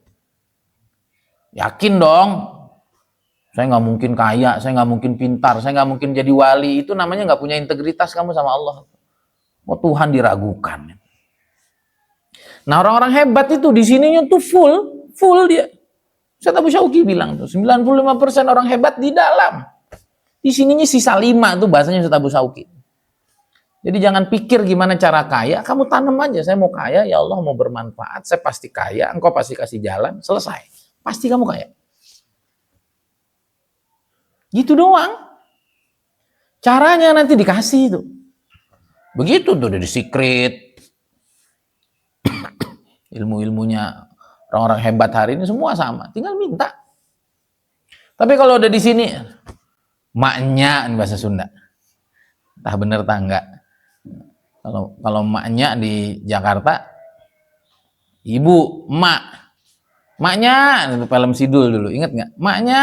Yakin dong. Saya nggak mungkin kaya, saya nggak mungkin pintar, saya nggak mungkin jadi wali. Itu namanya nggak punya integritas kamu sama Allah. Oh, Tuhan diragukan. Nah, orang-orang hebat itu di sininya tuh full dia. Ustaz Abu Syauqi bilang tuh 95% orang hebat di dalam. Di sininya sisa 5 tuh bahasanya Ustaz Abu Syauqi. Jadi jangan pikir gimana cara kaya, kamu tanam aja. Saya mau kaya, ya Allah mau bermanfaat, saya pasti kaya, engkau pasti kasih jalan, selesai. Pasti kamu kaya. Gitu doang. Caranya nanti dikasih itu. Begitu tuh dari secret. Ilmu-ilmunya orang-orang hebat hari ini semua sama, tinggal minta. Tapi kalau udah di sini, maknya ini bahasa Sunda. Entah bener entah enggak. Kalau maknya di Jakarta, ibu, maknya itu film Sidul dulu, inget nggak? Maknya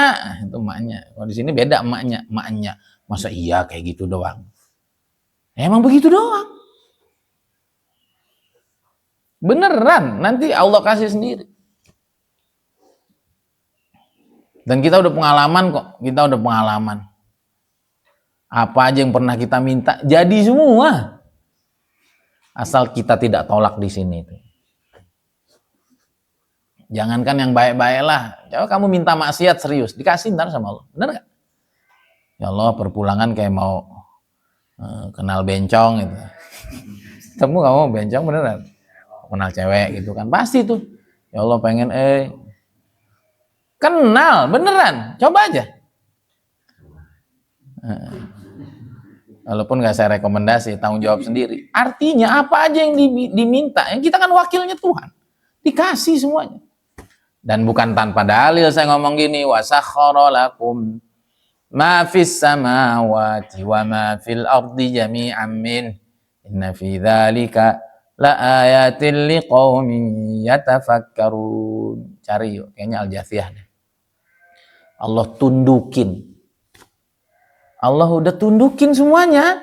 itu maknya. Kalau di sini beda maknya. Masa iya kayak gitu doang? Emang begitu doang. Beneran, nanti Allah kasih sendiri. Dan kita udah pengalaman kok, kita udah pengalaman. Apa aja yang pernah kita minta, jadi semua. Asal kita tidak tolak di sini. Jangankan yang baik-baik lah. Coba kamu minta maksiat serius, dikasih ntar sama Allah. Bener gak? Ya Allah, perpulangan kayak mau kenal bencong gitu. Kamu gak mau bencong beneran? Kenal cewek gitu kan. Pasti tuh. Ya Allah pengen kenal beneran. Coba aja. Walaupun nggak saya rekomendasi, tanggung jawab sendiri. Artinya apa aja yang diminta, yang kita kan wakilnya Tuhan, dikasih semuanya. Dan bukan tanpa dalil saya ngomong gini, wasakhkhara lakum ma fis samawati wa ma fil ardi jami'an min inna fi dzalika la ayatin liqaumin yatafakkarun. Cari yuk, kayaknya Al-Jathiyah deh. Allah tundukin. Allah udah tundukin semuanya.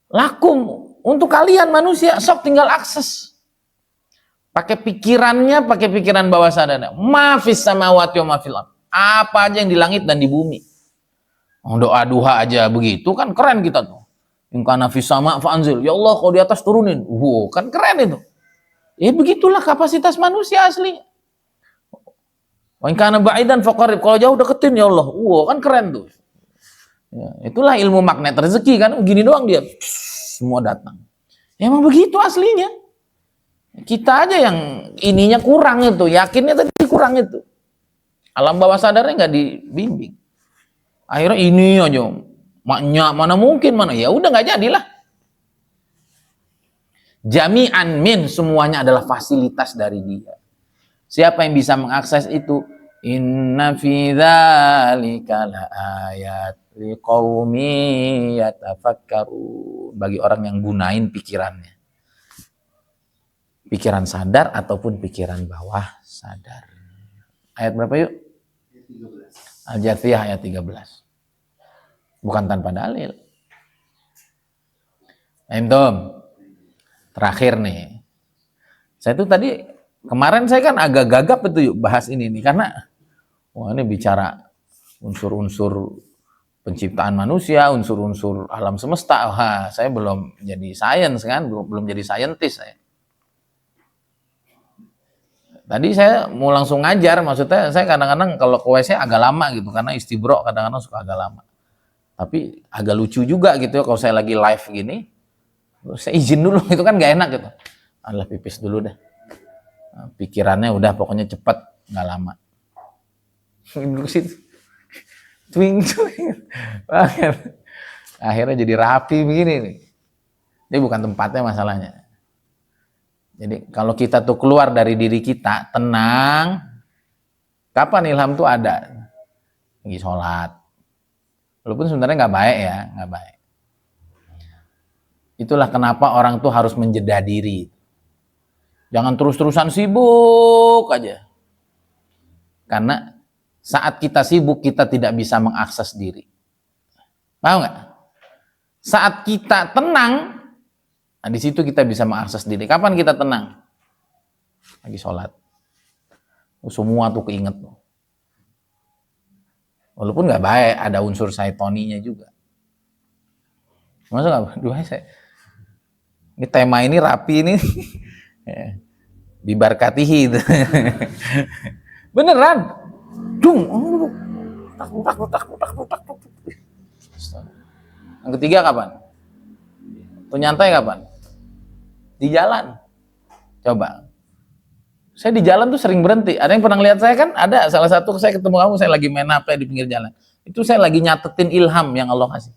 Lakum, untuk kalian manusia, sok tinggal akses. Pakai pikirannya, pakai pikiran bawah sadar. Ma fis samawati wa ma fil ardh. Apa aja yang di langit dan di bumi. Doa duha aja begitu kan keren kita tuh. In kana fis sama fa'anzil. Ya Allah, kalau di atas turunin. Kan keren itu. Begitulah kapasitas manusia asli. Wa in kana ba'idan faqarib. Kalau jauh deketin ya Allah. Kan keren tuh. Ya, itulah ilmu magnet rezeki kan, gini doang dia, semua datang. Emang begitu aslinya. Kita aja yang ininya kurang itu, yakinnya tadi kurang itu. Alam bawah sadarnya nggak dibimbing. Akhirnya ini aja, maknya mana mungkin mana, ya udah nggak jadilah. Jami'an min, semuanya adalah fasilitas dari dia. Siapa yang bisa mengakses itu? Inna fi dzalika laayat liqaumi yatafakkarun, bagi orang yang gunain pikirannya. Pikiran sadar ataupun pikiran bawah sadar. Ayat berapa yuk? Al-Jathiyah ayat 13. Bukan tanpa dalil. Entom. Terakhir nih. Saya tuh tadi kemarin saya kan agak gagap itu yuk bahas ini nih karena ini bicara unsur-unsur penciptaan manusia, unsur-unsur alam semesta. Saya belum jadi sains kan, belum jadi saintis saya. Tadi saya mau langsung ngajar, maksudnya saya kadang-kadang kalau ke WC agak lama gitu, karena istibro kadang-kadang suka agak lama. Tapi agak lucu juga gitu ya kalau saya lagi live gini, saya izin dulu, itu kan gak enak gitu. Alah pipis dulu deh. Pikirannya udah pokoknya cepet, gak lama. Duduk situ. Twing. Akhirnya jadi rapi begini nih. Ini bukan tempatnya masalahnya. Jadi kalau kita tuh keluar dari diri kita, tenang. Kapan ilham tuh ada? Lagi sholat. Walaupun sebenarnya nggak baik ya, nggak baik. Itulah kenapa orang tuh harus menjeda diri. Jangan terus-terusan sibuk aja. Karena saat kita sibuk, kita tidak bisa mengakses diri. Paham nggak? Saat kita tenang, nah di situ kita bisa mengakses diri. Kapan kita tenang? Lagi sholat. Semua tuh keinget. Walaupun nggak baik, ada unsur syaitoninya juga. Masuk nggak? Ini tema ini rapi ini. Bibarkatihi. Beneran. Dung. Tak. Yang ketiga kapan? Tuh nyantai kapan? Di jalan. Coba. Saya di jalan tuh sering berhenti. Ada yang pernah lihat saya kan? Ada. Salah satu saya ketemu kamu, saya lagi main HP di pinggir jalan. Itu saya lagi nyatetin ilham yang Allah kasih.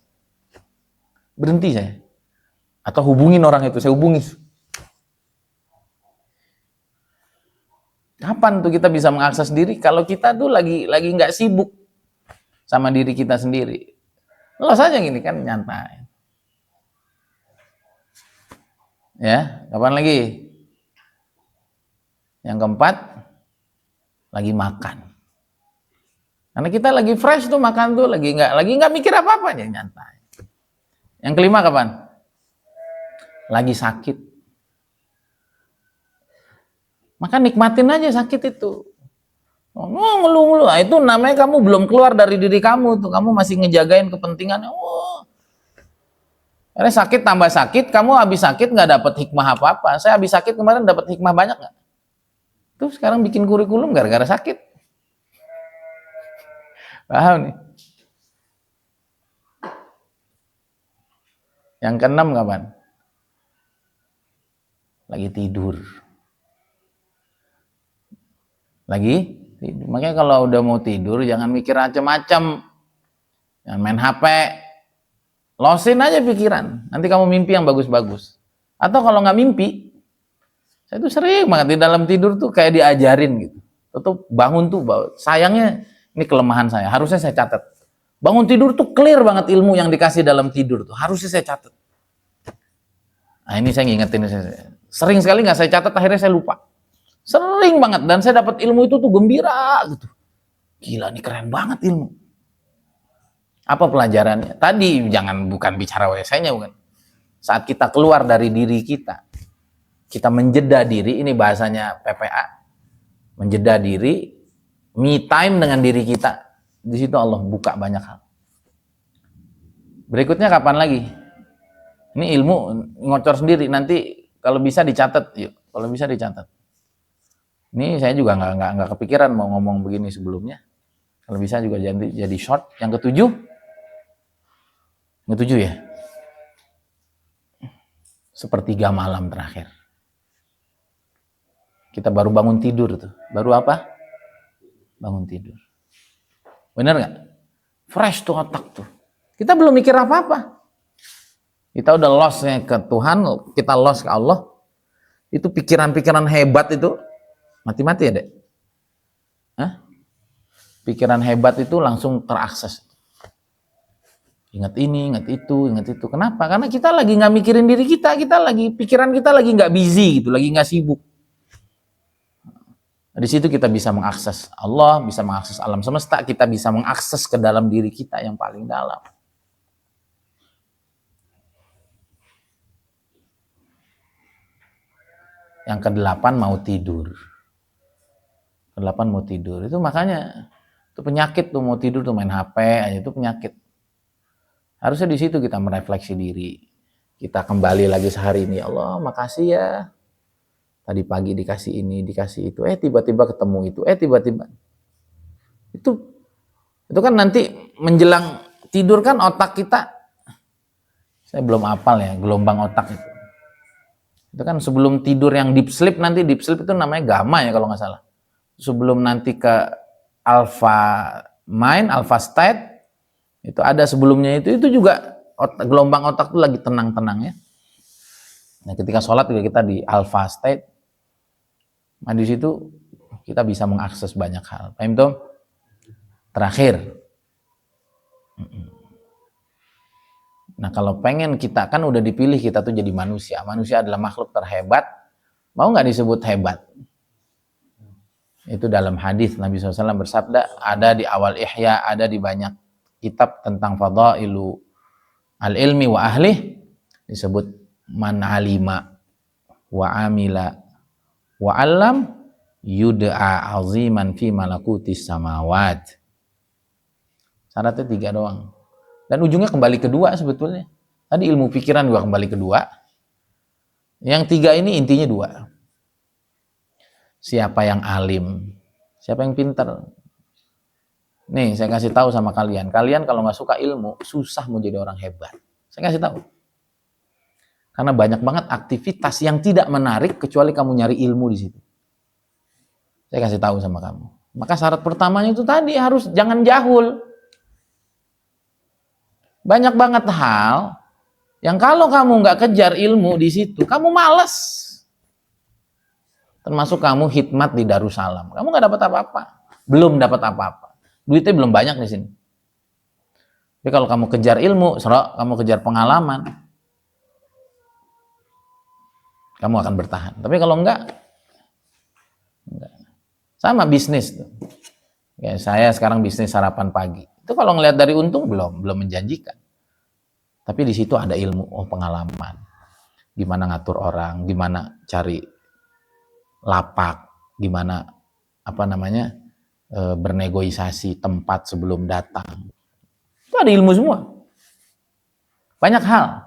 Berhenti saya. Atau hubungin orang itu, saya hubungi. Kapan tuh kita bisa mengakses diri? Kalau kita tuh lagi nggak sibuk sama diri kita sendiri. Lo saja gini kan nyantai. Ya, kapan lagi? Yang keempat, lagi makan. Karena kita lagi fresh tuh makan tuh, lagi nggak mikir apa-apa aja, nyantai. Yang kelima kapan? Lagi sakit. Maka nikmatin aja sakit itu. Ngeluh-ngeluh. Nah, itu namanya kamu belum keluar dari diri kamu tuh. Kamu masih ngejagain kepentingannya. Karena sakit tambah sakit, kamu habis sakit nggak dapat hikmah apa-apa. Saya habis sakit kemarin dapat hikmah banyak nggak? Tuh sekarang bikin kurikulum gara-gara sakit. Paham nih? Yang keenam kapan? Lagi tidur. Lagi tidur. Makanya kalau udah mau tidur jangan mikir macam-macam. Jangan main HP. Losin aja pikiran. Nanti kamu mimpi yang bagus-bagus. Atau kalau nggak mimpi, saya tuh sering banget di dalam tidur tuh kayak diajarin gitu. Tuh bangun tuh, sayangnya ini kelemahan saya. Harusnya saya catat. Bangun tidur tuh clear banget ilmu yang dikasih dalam tidur tuh. Harusnya saya catat. Nah ini saya ngingetin. Sering sekali nggak saya catat, akhirnya saya lupa. Sering banget. Dan saya dapat ilmu itu tuh gembira gitu. Gila, ini keren banget ilmu. Apa pelajarannya? Tadi bukan bicara WC-nya, bukan. Saat kita keluar dari diri kita menjeda diri, ini bahasanya PPA, menjeda diri, me time dengan diri kita. Di situ Allah buka banyak hal. Berikutnya kapan lagi? Ini ilmu ngocor sendiri. Nanti kalau bisa dicatat, yuk. Kalau bisa dicatat. Ini saya juga nggak kepikiran mau ngomong begini sebelumnya. Kalau bisa juga jadi short. Yang ketujuh ya. Sepertiga malam terakhir. Kita baru bangun tidur tuh. Baru apa? Bangun tidur. Benar nggak? Fresh tuh otak tuh. Kita belum mikir apa-apa. Kita udah lost-nya ke Tuhan, kita lost ke Allah. Itu pikiran-pikiran hebat itu mati-mati ya, Dek? Hah? Pikiran hebat itu langsung terakses. Ingat ini, ingat itu. Kenapa? Karena kita lagi nggak mikirin diri kita pikiran kita lagi nggak busy gitu, lagi nggak sibuk. Di situ kita bisa mengakses Allah, bisa mengakses alam semesta, kita bisa mengakses ke dalam diri kita yang paling dalam. Yang kedelapan mau tidur. Kedelapan mau tidur. Itu makanya itu penyakit tuh, mau tidur tuh main HP aja, itu penyakit. Harusnya di situ kita merefleksi diri. Kita kembali lagi sehari ini, Allah makasih ya. Tadi pagi dikasih ini, dikasih itu, tiba-tiba ketemu itu, tiba-tiba. Itu kan nanti menjelang tidur kan otak kita, saya belum hafal ya, gelombang otak itu. Itu kan sebelum tidur yang deep sleep, nanti deep sleep itu namanya gamma ya kalau nggak salah. Sebelum nanti ke alpha mind, alpha state, Itu ada sebelumnya itu juga gelombang otak tuh lagi tenang-tenang ya. Nah, ketika sholat juga kita di alpha state. Nah, di situ kita bisa mengakses banyak hal. Paham tuh? Terakhir. Nah, kalau pengen kita kan udah dipilih kita tuh jadi manusia. Manusia adalah makhluk terhebat. Mau nggak disebut hebat? Itu dalam hadis Nabi SAW bersabda, ada di awal Ihya, ada di banyak kitab tentang fadailu al-ilmi wa ahli, disebut man alima wa amila wa alam yud'a aziman fi malakutis samawat. Syaratnya 3 doang. Dan ujungnya kembali kedua sebetulnya. Tadi ilmu pikiran juga kembali kedua. Yang 3 ini intinya 2. Siapa yang alim, siapa yang pintar. Nih, saya kasih tahu sama kalian. Kalian kalau nggak suka ilmu, susah mau jadi orang hebat. Saya kasih tahu. Karena banyak banget aktivitas yang tidak menarik kecuali kamu nyari ilmu di situ. Saya kasih tahu sama kamu. Maka syarat pertamanya itu tadi harus jangan jahul. Banyak banget hal yang kalau kamu nggak kejar ilmu di situ, kamu malas. Termasuk kamu khidmat di Darussalam. Kamu nggak dapat apa-apa. Belum dapat apa-apa. Duitnya belum banyak di sini. Tapi kalau kamu kejar ilmu, kamu kejar pengalaman, kamu akan bertahan. Tapi kalau enggak. Sama bisnis. Ya, saya sekarang bisnis sarapan pagi. Itu kalau ngelihat dari untung belum menjanjikan. Tapi di situ ada ilmu, pengalaman. Gimana ngatur orang, gimana cari lapak, gimana bernegosiasi tempat sebelum datang. Itu ada ilmu semua. Banyak hal.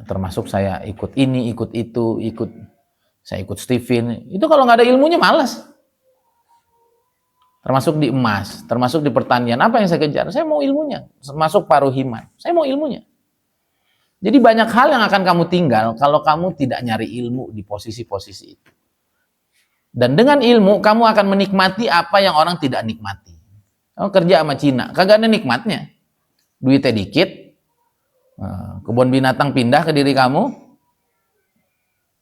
Termasuk saya ikut ini, ikut itu, saya ikut Steven. Itu kalau nggak ada ilmunya malas. Termasuk di emas, termasuk di pertanian. Apa yang saya kejar? Saya mau ilmunya. Masuk paruhiman. Saya mau ilmunya. Jadi banyak hal yang akan kamu tinggal kalau kamu tidak nyari ilmu di posisi-posisi itu. Dan dengan ilmu, kamu akan menikmati apa yang orang tidak nikmati. Kamu kerja sama Cina, kagak ada nikmatnya. Duitnya dikit, kebun binatang pindah ke diri kamu,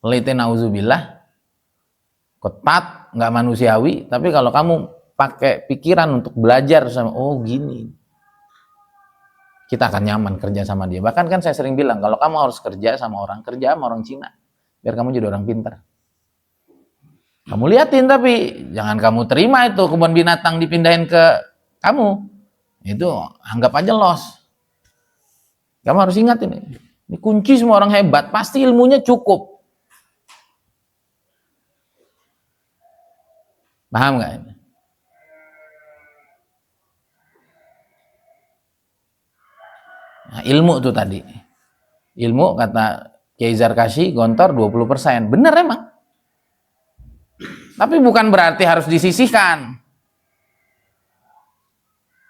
pelite nauzubillah, ketat, nggak manusiawi, tapi kalau kamu pakai pikiran untuk belajar sama, oh gini, kita akan nyaman kerja sama dia. Bahkan kan saya sering bilang, kalau kamu harus kerja sama orang Cina, biar kamu jadi orang pintar. Kamu liatin tapi jangan kamu terima itu kebun binatang dipindahin ke kamu. Itu anggap aja loss. Kamu harus ingat ini kunci semua orang hebat, pasti ilmunya cukup. Paham nggak ini? Nah, ilmu tuh tadi. Ilmu kata Kiai Zarkashi, Gontor 20%. Bener emang. Tapi bukan berarti harus disisihkan.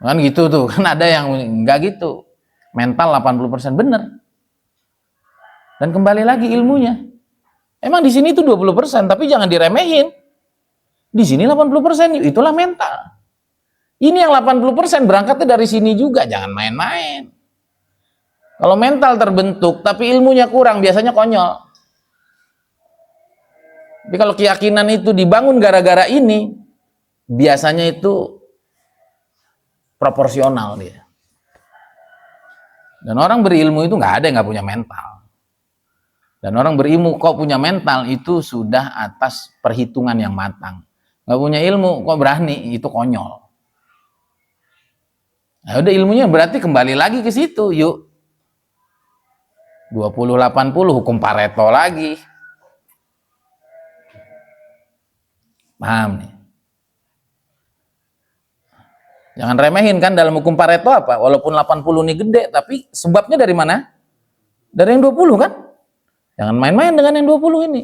Kan gitu tuh, kan ada yang enggak gitu. Mental 80% bener. Dan kembali lagi ilmunya. Emang di sini tuh 20%, tapi jangan diremehin. Di sini 80%, itulah mental. Ini yang 80% berangkatnya dari sini juga, jangan main-main. Kalau mental terbentuk, tapi ilmunya kurang, biasanya konyol. Tapi kalau keyakinan itu dibangun gara-gara ini, biasanya itu proporsional dia. Dan orang berilmu itu nggak ada yang nggak punya mental. Dan orang berilmu kok punya mental itu sudah atas perhitungan yang matang. Nggak punya ilmu kok berani, itu konyol. Nah, udah ilmunya berarti kembali lagi ke situ, yuk. 20-80 hukum Pareto lagi. Paham nih? Jangan remehin kan dalam hukum Pareto apa? Walaupun 80 ini gede, tapi sebabnya dari mana? Dari yang 20 kan? Jangan main-main dengan yang 20 ini.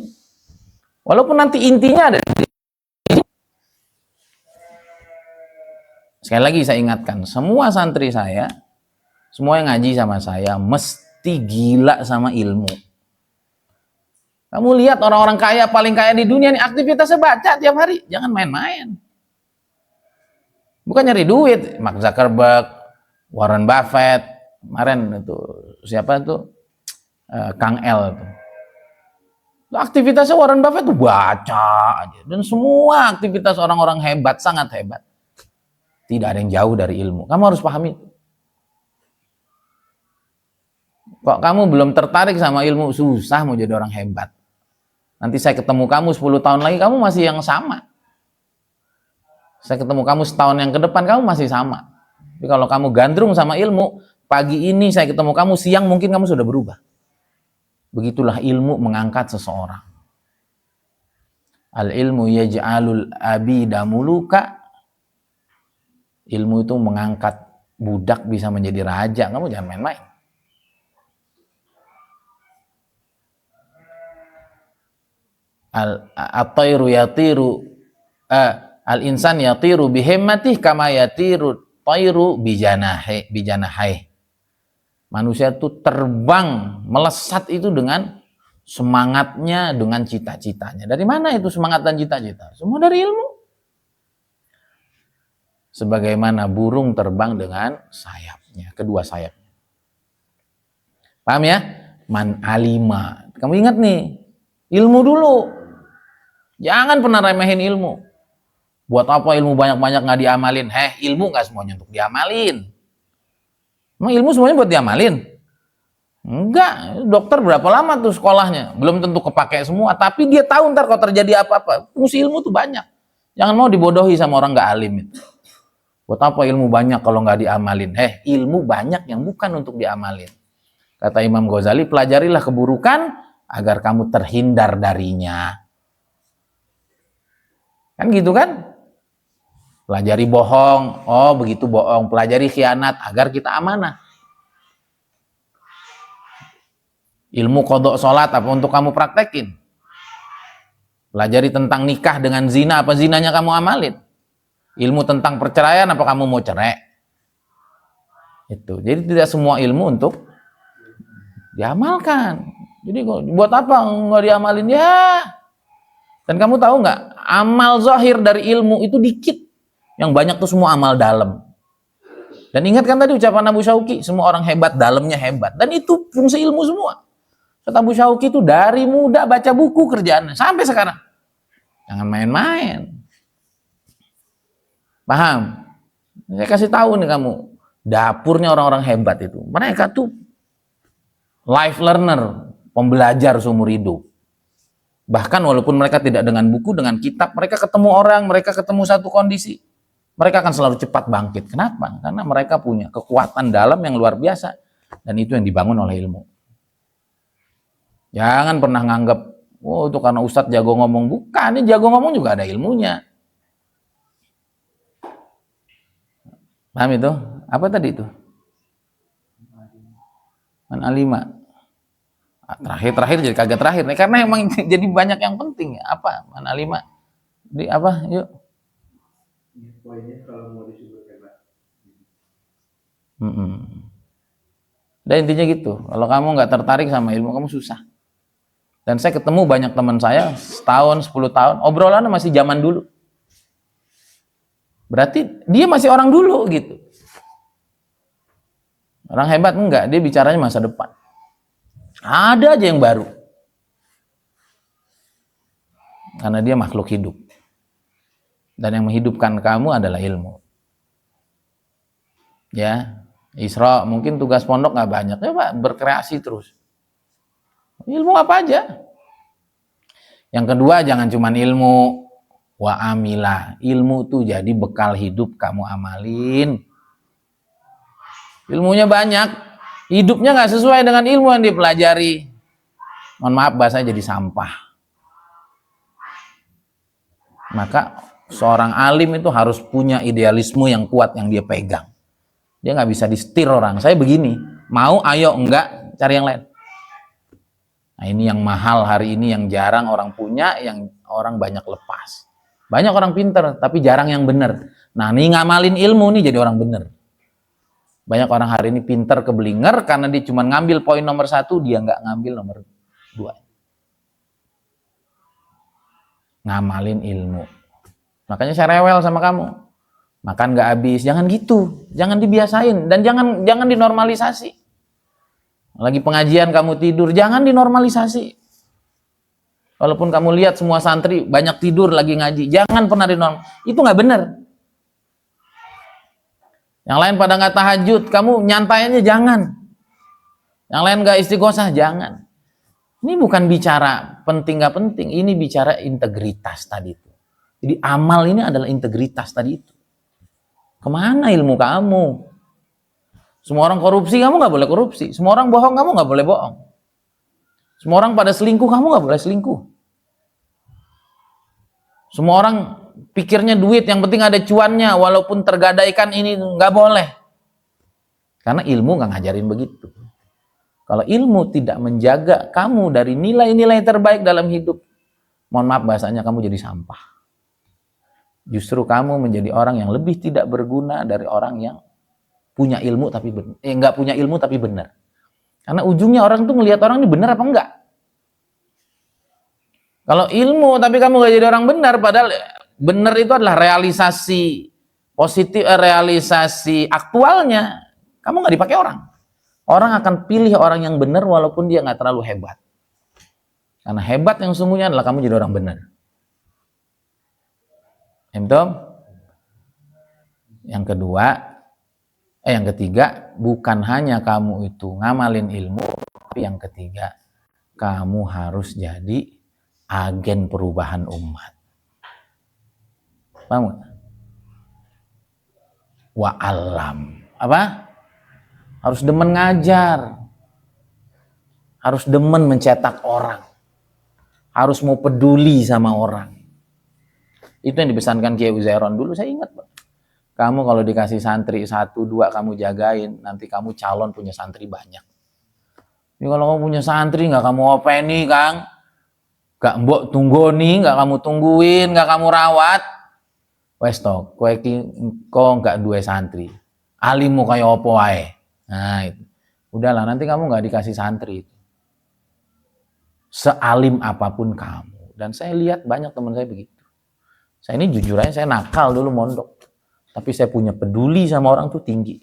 Walaupun nanti intinya ada. Sekali lagi saya ingatkan, semua santri saya, semua yang ngaji sama saya, mesti gila sama ilmu. Kamu lihat orang-orang kaya, paling kaya di dunia, nih aktivitasnya baca tiap hari. Jangan main-main. Bukan nyari duit. Mark Zuckerberg, Warren Buffett, kemarin itu siapa tuh, Kang L tuh. Aktivitasnya Warren Buffett tuh baca aja. Dan semua aktivitas orang-orang hebat, sangat hebat. Tidak ada yang jauh dari ilmu. Kamu harus pahami. Kok kamu belum tertarik sama ilmu, susah mau jadi orang hebat. Nanti saya ketemu kamu 10 tahun lagi, kamu masih yang sama. Saya ketemu kamu setahun yang ke depan, kamu masih sama. Tapi kalau kamu gandrung sama ilmu, pagi ini saya ketemu kamu, siang mungkin kamu sudah berubah. Begitulah ilmu mengangkat seseorang. Al-ilmu yaj'alul abida muluka. Ilmu itu mengangkat budak bisa menjadi raja. Kamu jangan main-main. At-tayru yatiru al-insan yatiru bihimmatih kama yatiru tayru bijanahi. Manusia itu terbang, melesat itu dengan semangatnya, dengan cita-citanya. Dari mana itu semangat dan cita-cita? Semua dari ilmu. Sebagaimana burung terbang dengan sayapnya, kedua sayapnya. Paham ya? Man alima. Kamu ingat nih, ilmu dulu. Jangan pernah remehin ilmu. Buat apa ilmu banyak-banyak nggak diamalin? Ilmu nggak semuanya untuk diamalin. Emang ilmu semuanya buat diamalin? Enggak, dokter berapa lama tuh sekolahnya? Belum tentu kepake semua, tapi dia tahu ntar kalau terjadi apa-apa. Fungsi ilmu tuh banyak. Jangan mau dibodohi sama orang nggak alim itu. Buat apa ilmu banyak kalau nggak diamalin? Ilmu banyak yang bukan untuk diamalin. Kata Imam Ghazali, pelajarilah keburukan agar kamu terhindar darinya. Kan gitu kan? Pelajari bohong, oh begitu bohong. Pelajari khianat agar kita amanah. Ilmu kodok sholat apa untuk kamu praktekin? Pelajari tentang nikah dengan zina, apa zinanya kamu amalin? Ilmu tentang perceraian apa kamu mau cerai? Itu. Jadi tidak semua ilmu untuk diamalkan. Jadi buat apa nggak diamalin ya? Dan kamu tahu nggak, amal zahir dari ilmu itu dikit. Yang banyak tuh semua amal dalam. Dan ingat kan tadi ucapan Abu Syauqi, semua orang hebat, dalamnya hebat. Dan itu fungsi ilmu semua. Kata Abu Syauqi itu dari muda baca buku kerjaannya, sampai sekarang. Jangan main-main. Paham? Saya kasih tahu nih kamu, dapurnya orang-orang hebat itu. Mereka tuh life learner, pembelajar seumur hidup. Bahkan walaupun mereka tidak dengan buku, dengan kitab, mereka ketemu orang, mereka ketemu satu kondisi. Mereka akan selalu cepat bangkit. Kenapa? Karena mereka punya kekuatan dalam yang luar biasa. Dan itu yang dibangun oleh ilmu. Jangan pernah nganggap, oh itu karena Ustadz jago ngomong. Bukan, ini jago ngomong juga ada ilmunya. Paham itu? Apa tadi itu? Man alima. Terakhir jadi kagak terakhir nih, karena emang jadi banyak yang penting. Apa? Man alima. Di apa? Yuk. Poinnya kalau mau disebut hebat. Dan intinya gitu. Kalau kamu nggak tertarik sama ilmu, kamu susah. Dan saya ketemu banyak teman saya setahun, 10 tahun, obrolannya masih zaman dulu. Berarti dia masih orang dulu gitu. Orang hebat enggak, dia bicaranya masa depan. Ada aja yang baru. Karena dia makhluk hidup. Dan yang menghidupkan kamu adalah ilmu. Ya, Isra mungkin tugas pondok nggak banyak, ya Pak, berkreasi terus. Ilmu apa aja. Yang kedua, jangan cuma ilmu, wa amilah. Ilmu tuh jadi bekal hidup, kamu amalin. Ilmunya banyak, hidupnya nggak sesuai dengan ilmu yang dipelajari. Mohon maaf, bahasanya jadi sampah. Maka seorang alim itu harus punya idealisme yang kuat yang dia pegang. Dia nggak bisa disetir orang. Saya begini, mau ayo, enggak, cari yang lain. Nah ini yang mahal hari ini, yang jarang orang punya, yang orang banyak lepas. Banyak orang pinter, tapi jarang yang benar. Nah ini ngamalin ilmu nih jadi orang benar. Banyak orang hari ini pinter keblinger karena dia cuma ngambil poin nomor 1, dia nggak ngambil nomor 2. Ngamalin ilmu. Makanya saya rewel sama kamu. Makan nggak habis, jangan gitu, jangan dibiasain dan jangan dinormalisasi. Lagi pengajian kamu tidur, jangan dinormalisasi. Walaupun kamu lihat semua santri banyak tidur lagi ngaji, jangan pernah dinormal. Itu nggak benar. Yang lain pada nggak tahajud, kamu nyantai aja jangan. Yang lain nggak istighosah, jangan. Ini bukan bicara penting nggak penting, ini bicara integritas tadi itu. Jadi amal ini adalah integritas tadi itu. Kemana ilmu kamu? Semua orang korupsi, kamu nggak boleh korupsi. Semua orang bohong, kamu nggak boleh bohong. Semua orang pada selingkuh, kamu nggak boleh selingkuh. Semua orang pikirnya duit, yang penting ada cuannya, walaupun tergadaikan ini nggak boleh. Karena ilmu nggak ngajarin begitu. Kalau ilmu tidak menjaga kamu dari nilai-nilai terbaik dalam hidup, mohon maaf bahasanya, kamu jadi sampah. Justru kamu menjadi orang yang lebih tidak berguna dari orang yang punya ilmu tapi nggak punya ilmu tapi benar. Karena ujungnya orang tuh ngelihat orang ini benar apa enggak. Kalau ilmu tapi kamu nggak jadi orang benar, padahal benar itu adalah realisasi positif, realisasi aktualnya, kamu nggak dipakai orang. Orang akan pilih orang yang benar walaupun dia nggak terlalu hebat. Karena hebat yang sungguhnya adalah kamu jadi orang benar. Yang ketiga, bukan hanya kamu itu ngamalin ilmu, tapi yang ketiga, kamu harus jadi agen perubahan umat. Paham gak? Wa alam. Apa? Harus demen ngajar. Harus demen mencetak orang. Harus mau peduli sama orang. Itu yang dipesankan Kiai Uzairon dulu, saya ingat, Pak. Kamu kalau dikasih santri 1, 2 kamu jagain, nanti kamu calon punya santri banyak. Ini kalau kamu punya santri nggak kamu openi, Kang, nggak mbok tunggoni, nggak kamu tungguin, nggak kamu rawat, wes toh, kowe ki engko nggak duwe santri, alimmu kaya opo wae. Nah itu, udahlah nanti kamu nggak dikasih santri itu. Sealim apapun kamu, dan saya lihat banyak teman saya begitu. Saya ini jujur aja, saya nakal dulu mondok. Tapi saya punya peduli sama orang tuh tinggi.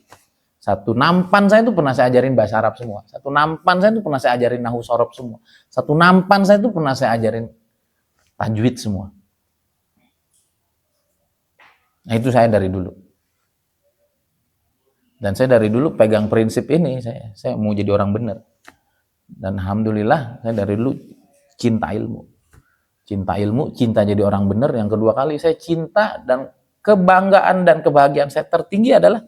Satu nampan saya tuh pernah saya ajarin bahasa Arab semua. Satu nampan saya tuh pernah saya ajarin nahwu sorob semua. Satu nampan saya tuh pernah saya ajarin tajwid semua. Nah itu saya dari dulu. Dan saya dari dulu pegang prinsip ini. Saya mau jadi orang benar. Dan alhamdulillah saya dari dulu cinta ilmu. Cinta ilmu, cinta jadi orang benar. Yang kedua kali saya cinta dan kebanggaan dan kebahagiaan saya tertinggi adalah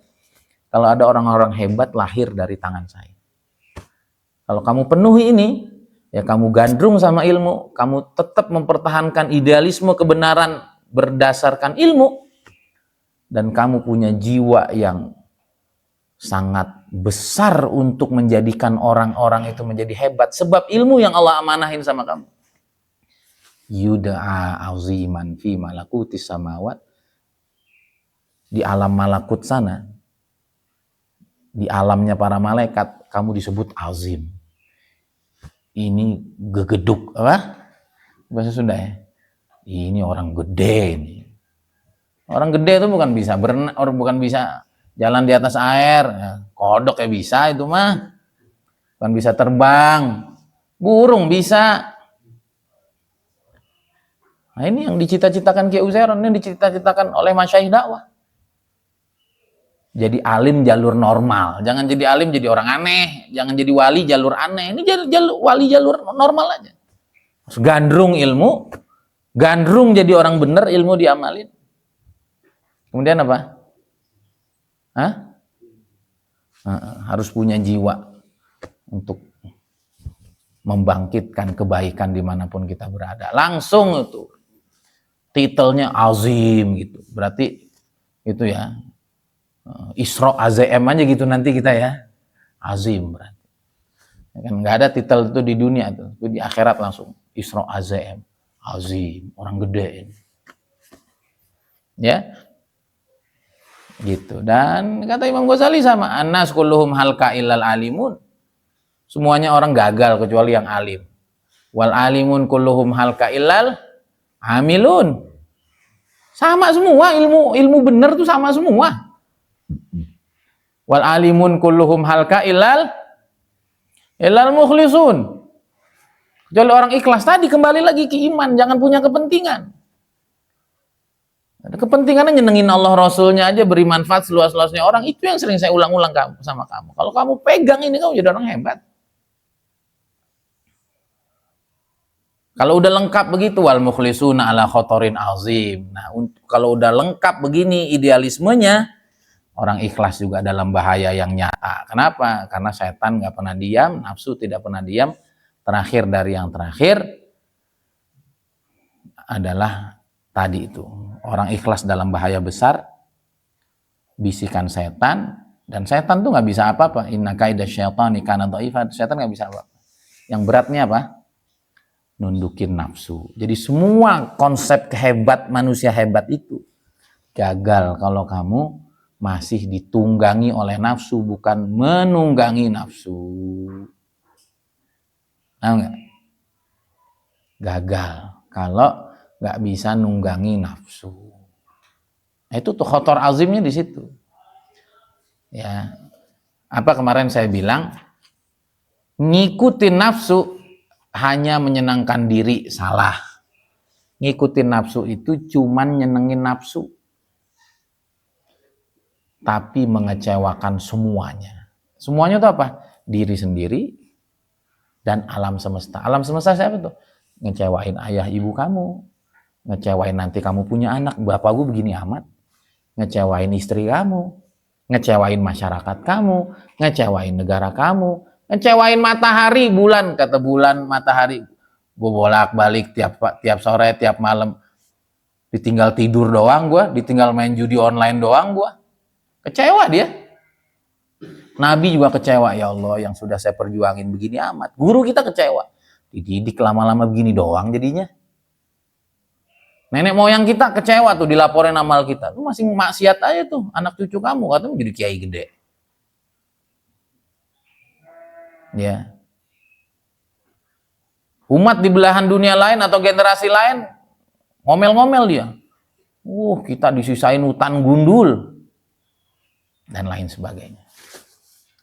kalau ada orang-orang hebat lahir dari tangan saya. Kalau kamu penuhi ini, ya kamu gandrung sama ilmu, kamu tetap mempertahankan idealisme kebenaran berdasarkan ilmu, dan kamu punya jiwa yang sangat besar untuk menjadikan orang-orang itu menjadi hebat, sebab ilmu yang Allah amanahin sama kamu. Yud'a aziman fi malakutis samawat, di alam malakut sana, di alamnya para malaikat, kamu disebut azim. Ini gegeduk, apa? Bahasa Sunda ya. Ini orang gede nih. Orang gede itu bukan bisa berenang, bukan bisa jalan di atas air, ya, kodok ya bisa itu mah. Bukan bisa terbang, burung bisa. Nah ini yang dicita-citakan Kiai Uzairon, ini dicita-citakan oleh masyayikh dakwah. Jadi alim jalur normal, jangan jadi alim jadi orang aneh, jangan jadi wali jalur aneh. Ini wali jalur normal aja. Gandrung ilmu, gandrung jadi orang bener, ilmu diamalin. Kemudian apa? Harus punya jiwa untuk membangkitkan kebaikan dimanapun kita berada. Langsung itu titelnya azim gitu. Berarti itu ya. Isra AZM aja gitu nanti kita ya. Azim berarti. Kan nggak ada titel itu di dunia tuh. Di akhirat langsung Isra AZM. Azim, orang gede ini. Ya. Gitu. Dan kata Imam Ghazali sama, annas kulluhum halka illal alimun. Semuanya orang gagal kecuali yang alim. Wal alimun kulluhum halka illal amilun. Sama semua, ilmu benar tuh sama semua. Wal alimun kulluhum halka ilal mukhlisun. Jadi orang ikhlas tadi kembali lagi ke iman, jangan punya kepentingan. Kepentingannya nyenengin Allah Rasulnya aja, beri manfaat seluas-luasnya orang, itu yang sering saya ulang-ulang sama kamu. Kalau kamu pegang ini, kamu jadi orang hebat. Kalau udah lengkap begitu, wal mukhlisuna ala khotorin azim. Nah, kalau udah lengkap begini idealismenya, orang ikhlas juga dalam bahaya yang nyata. Kenapa? Karena setan nggak pernah diam, nafsu tidak pernah diam. Terakhir dari yang terakhir adalah tadi itu. Orang ikhlas dalam bahaya besar, bisikan setan, dan setan tuh nggak bisa apa-apa. Inna kaida syaitani kana dha'ifa. Setan nggak bisa apa-apa. Yang beratnya apa? Nundukin nafsu. Jadi semua konsep hebat manusia hebat itu gagal kalau kamu masih ditunggangi oleh nafsu, bukan menunggangi nafsu. Tahu nggak? Gagal kalau nggak bisa nunggangi nafsu. Nah, itu tuh khotor azimnya di situ. Ya, apa kemarin saya bilang, ngikutin nafsu hanya menyenangkan diri, salah. Ngikutin nafsu itu cuman nyenengin nafsu, tapi mengecewakan semuanya. Semuanya itu apa? Diri sendiri dan alam semesta. Alam semesta siapa tuh? Ngecewain ayah ibu kamu, ngecewain nanti kamu punya anak, bapak gue begini amat, ngecewain istri kamu, ngecewain masyarakat kamu, ngecewain negara kamu, ngecewain matahari, bulan, kata bulan, matahari, gue bolak-balik tiap sore, tiap malam, ditinggal tidur doang gue, ditinggal main judi online doang gue, kecewa dia. Nabi juga kecewa, ya Allah yang sudah saya perjuangin begini amat. Guru kita kecewa, dididik lama-lama begini doang jadinya. Nenek moyang kita kecewa tuh dilaporin amal kita. Lu masih maksiat aja tuh anak cucu kamu, katanya jadi kiai gede. Ya. Umat di belahan dunia lain atau generasi lain ngomel-ngomel dia. Kita disisain hutan gundul dan lain sebagainya.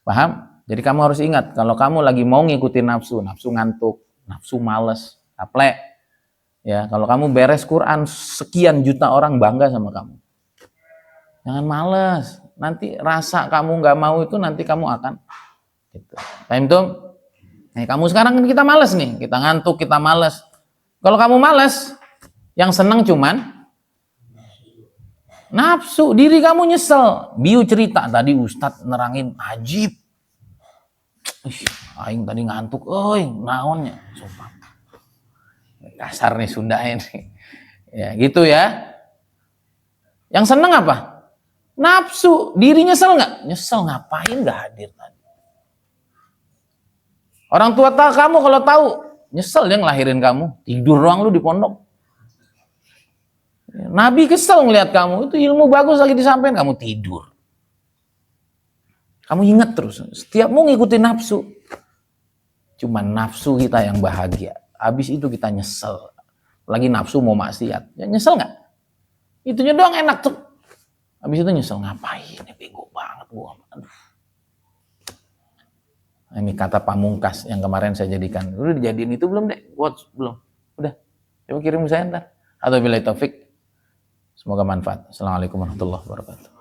Paham? Jadi kamu harus ingat, kalau kamu lagi mau ngikutin nafsu, nafsu ngantuk, nafsu males, aplek, ya, kalau kamu beres Quran, sekian juta orang bangga sama kamu. Jangan males. Nanti rasa kamu nggak mau itu nanti kamu akan gitu. Paham tuh? Kamu sekarang kita males nih, kita ngantuk, kita males. Kalau kamu males, yang seneng cuman nafsu, diri kamu nyesel. Biu cerita tadi Ustadz nerangin ajib. Aing tadi ngantuk, naonnya, sumpah. Kasar nih Sunda ini. Ya, gitu ya. Yang seneng apa? Nafsu, diri nyesel nggak? Nyesel ngapain nggak hadir tadi? Orang tua kamu kalau tahu, nyesel dia ngelahirin kamu, tidur doang lu di pondok. Nabi kesel ngelihat kamu, itu ilmu bagus lagi disampaikan, kamu tidur. Kamu ingat terus, setiap mau ngikutin nafsu. Cuman nafsu kita yang bahagia. Habis itu kita nyesel. Lagi nafsu mau maksiat. Ya, nyesel nggak? Itunya doang enak tuh. Habis itu nyesel, ngapain? Ini bego banget gua. Aduh. Ini kata Pamungkas yang kemarin saya jadikan. Udah dijadiin itu belum deh? Watch belum? Udah. Coba kirim saya ntar. Atau bila taufik. Semoga manfaat. Assalamualaikum warahmatullahi wabarakatuh.